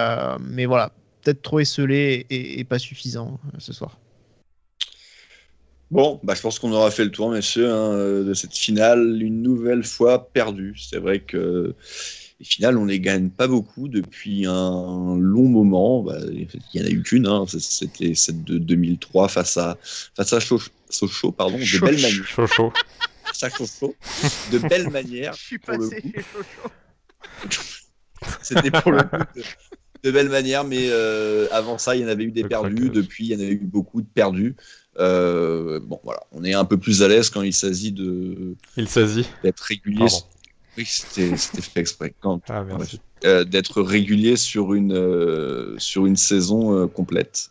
voilà, peut-être trop esselé et pas suffisant ce soir. Bon, je pense qu'on aura fait le tour, messieurs, de cette finale, une nouvelle fois perdue. C'est vrai que les finales, on les gagne pas beaucoup depuis un long moment. Il y en a eu qu'une, c'était celle de 2003 face à Sochaux, pardon, de belle manière. Sochaux. De belle manière. Je suis pour le passé coup. chez Sochaux. C'était pour le coup de belle manière, mais avant ça, il y en avait eu des perdus. Depuis, il y en a eu beaucoup de perdus. Voilà, on est un peu plus à l'aise quand il s'agit d'être régulier. Pardon. Oui, c'était fait exprès. Merci. D'être régulier sur une saison complète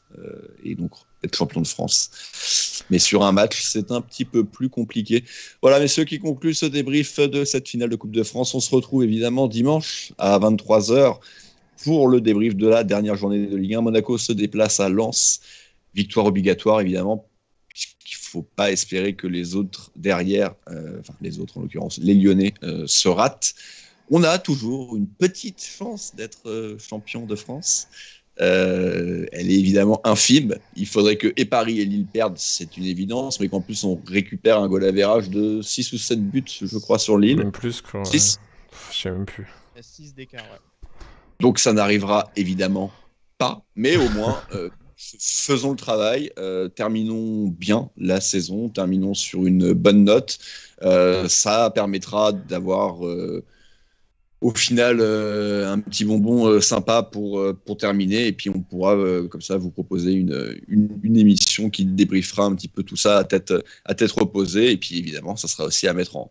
et donc être champion de France. Mais sur un match, c'est un petit peu plus compliqué. Voilà, messieurs, qui conclut ce débrief de cette finale de Coupe de France. On se retrouve évidemment dimanche à 23h pour le débrief de la dernière journée de Ligue 1. Monaco se déplace à Lens. Victoire obligatoire, évidemment. Il ne faut pas espérer que les autres derrière, les autres en l'occurrence, les Lyonnais, se ratent. On a toujours une petite chance d'être champion de France. Elle est évidemment infime. Il faudrait que et Paris et Lille perdent, c'est une évidence, mais qu'en plus on récupère un goal average de 6 ou 7 buts, je crois, sur Lille. Même plus, quoi. 6. Je sais même plus. Il y a 6 d'écart, ouais. Donc ça n'arrivera évidemment pas, mais au moins... faisons le travail, terminons bien la saison, terminons sur une bonne note. Ça permettra d'avoir au final un petit bonbon sympa pour terminer, et puis on pourra comme ça vous proposer une émission qui débriefera un petit peu tout ça à tête reposée, et puis évidemment ça sera aussi à mettre en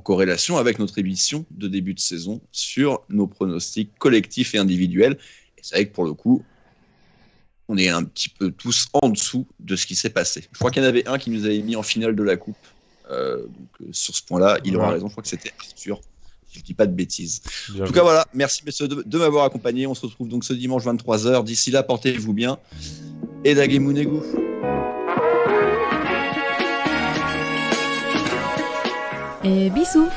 corrélation avec notre émission de début de saison sur nos pronostics collectifs et individuels. Et c'est vrai que pour le coup, on est un petit peu tous en dessous de ce qui s'est passé. Je crois qu'il y en avait un qui nous avait mis en finale de la Coupe. Sur ce point-là, il aura raison. Je crois que c'était Arthur, si je ne dis pas de bêtises. En tout cas, voilà. Merci, messieurs, de m'avoir accompagné. On se retrouve donc ce dimanche 23h. D'ici là, portez-vous bien. Et Dagemunegu. Et bisous.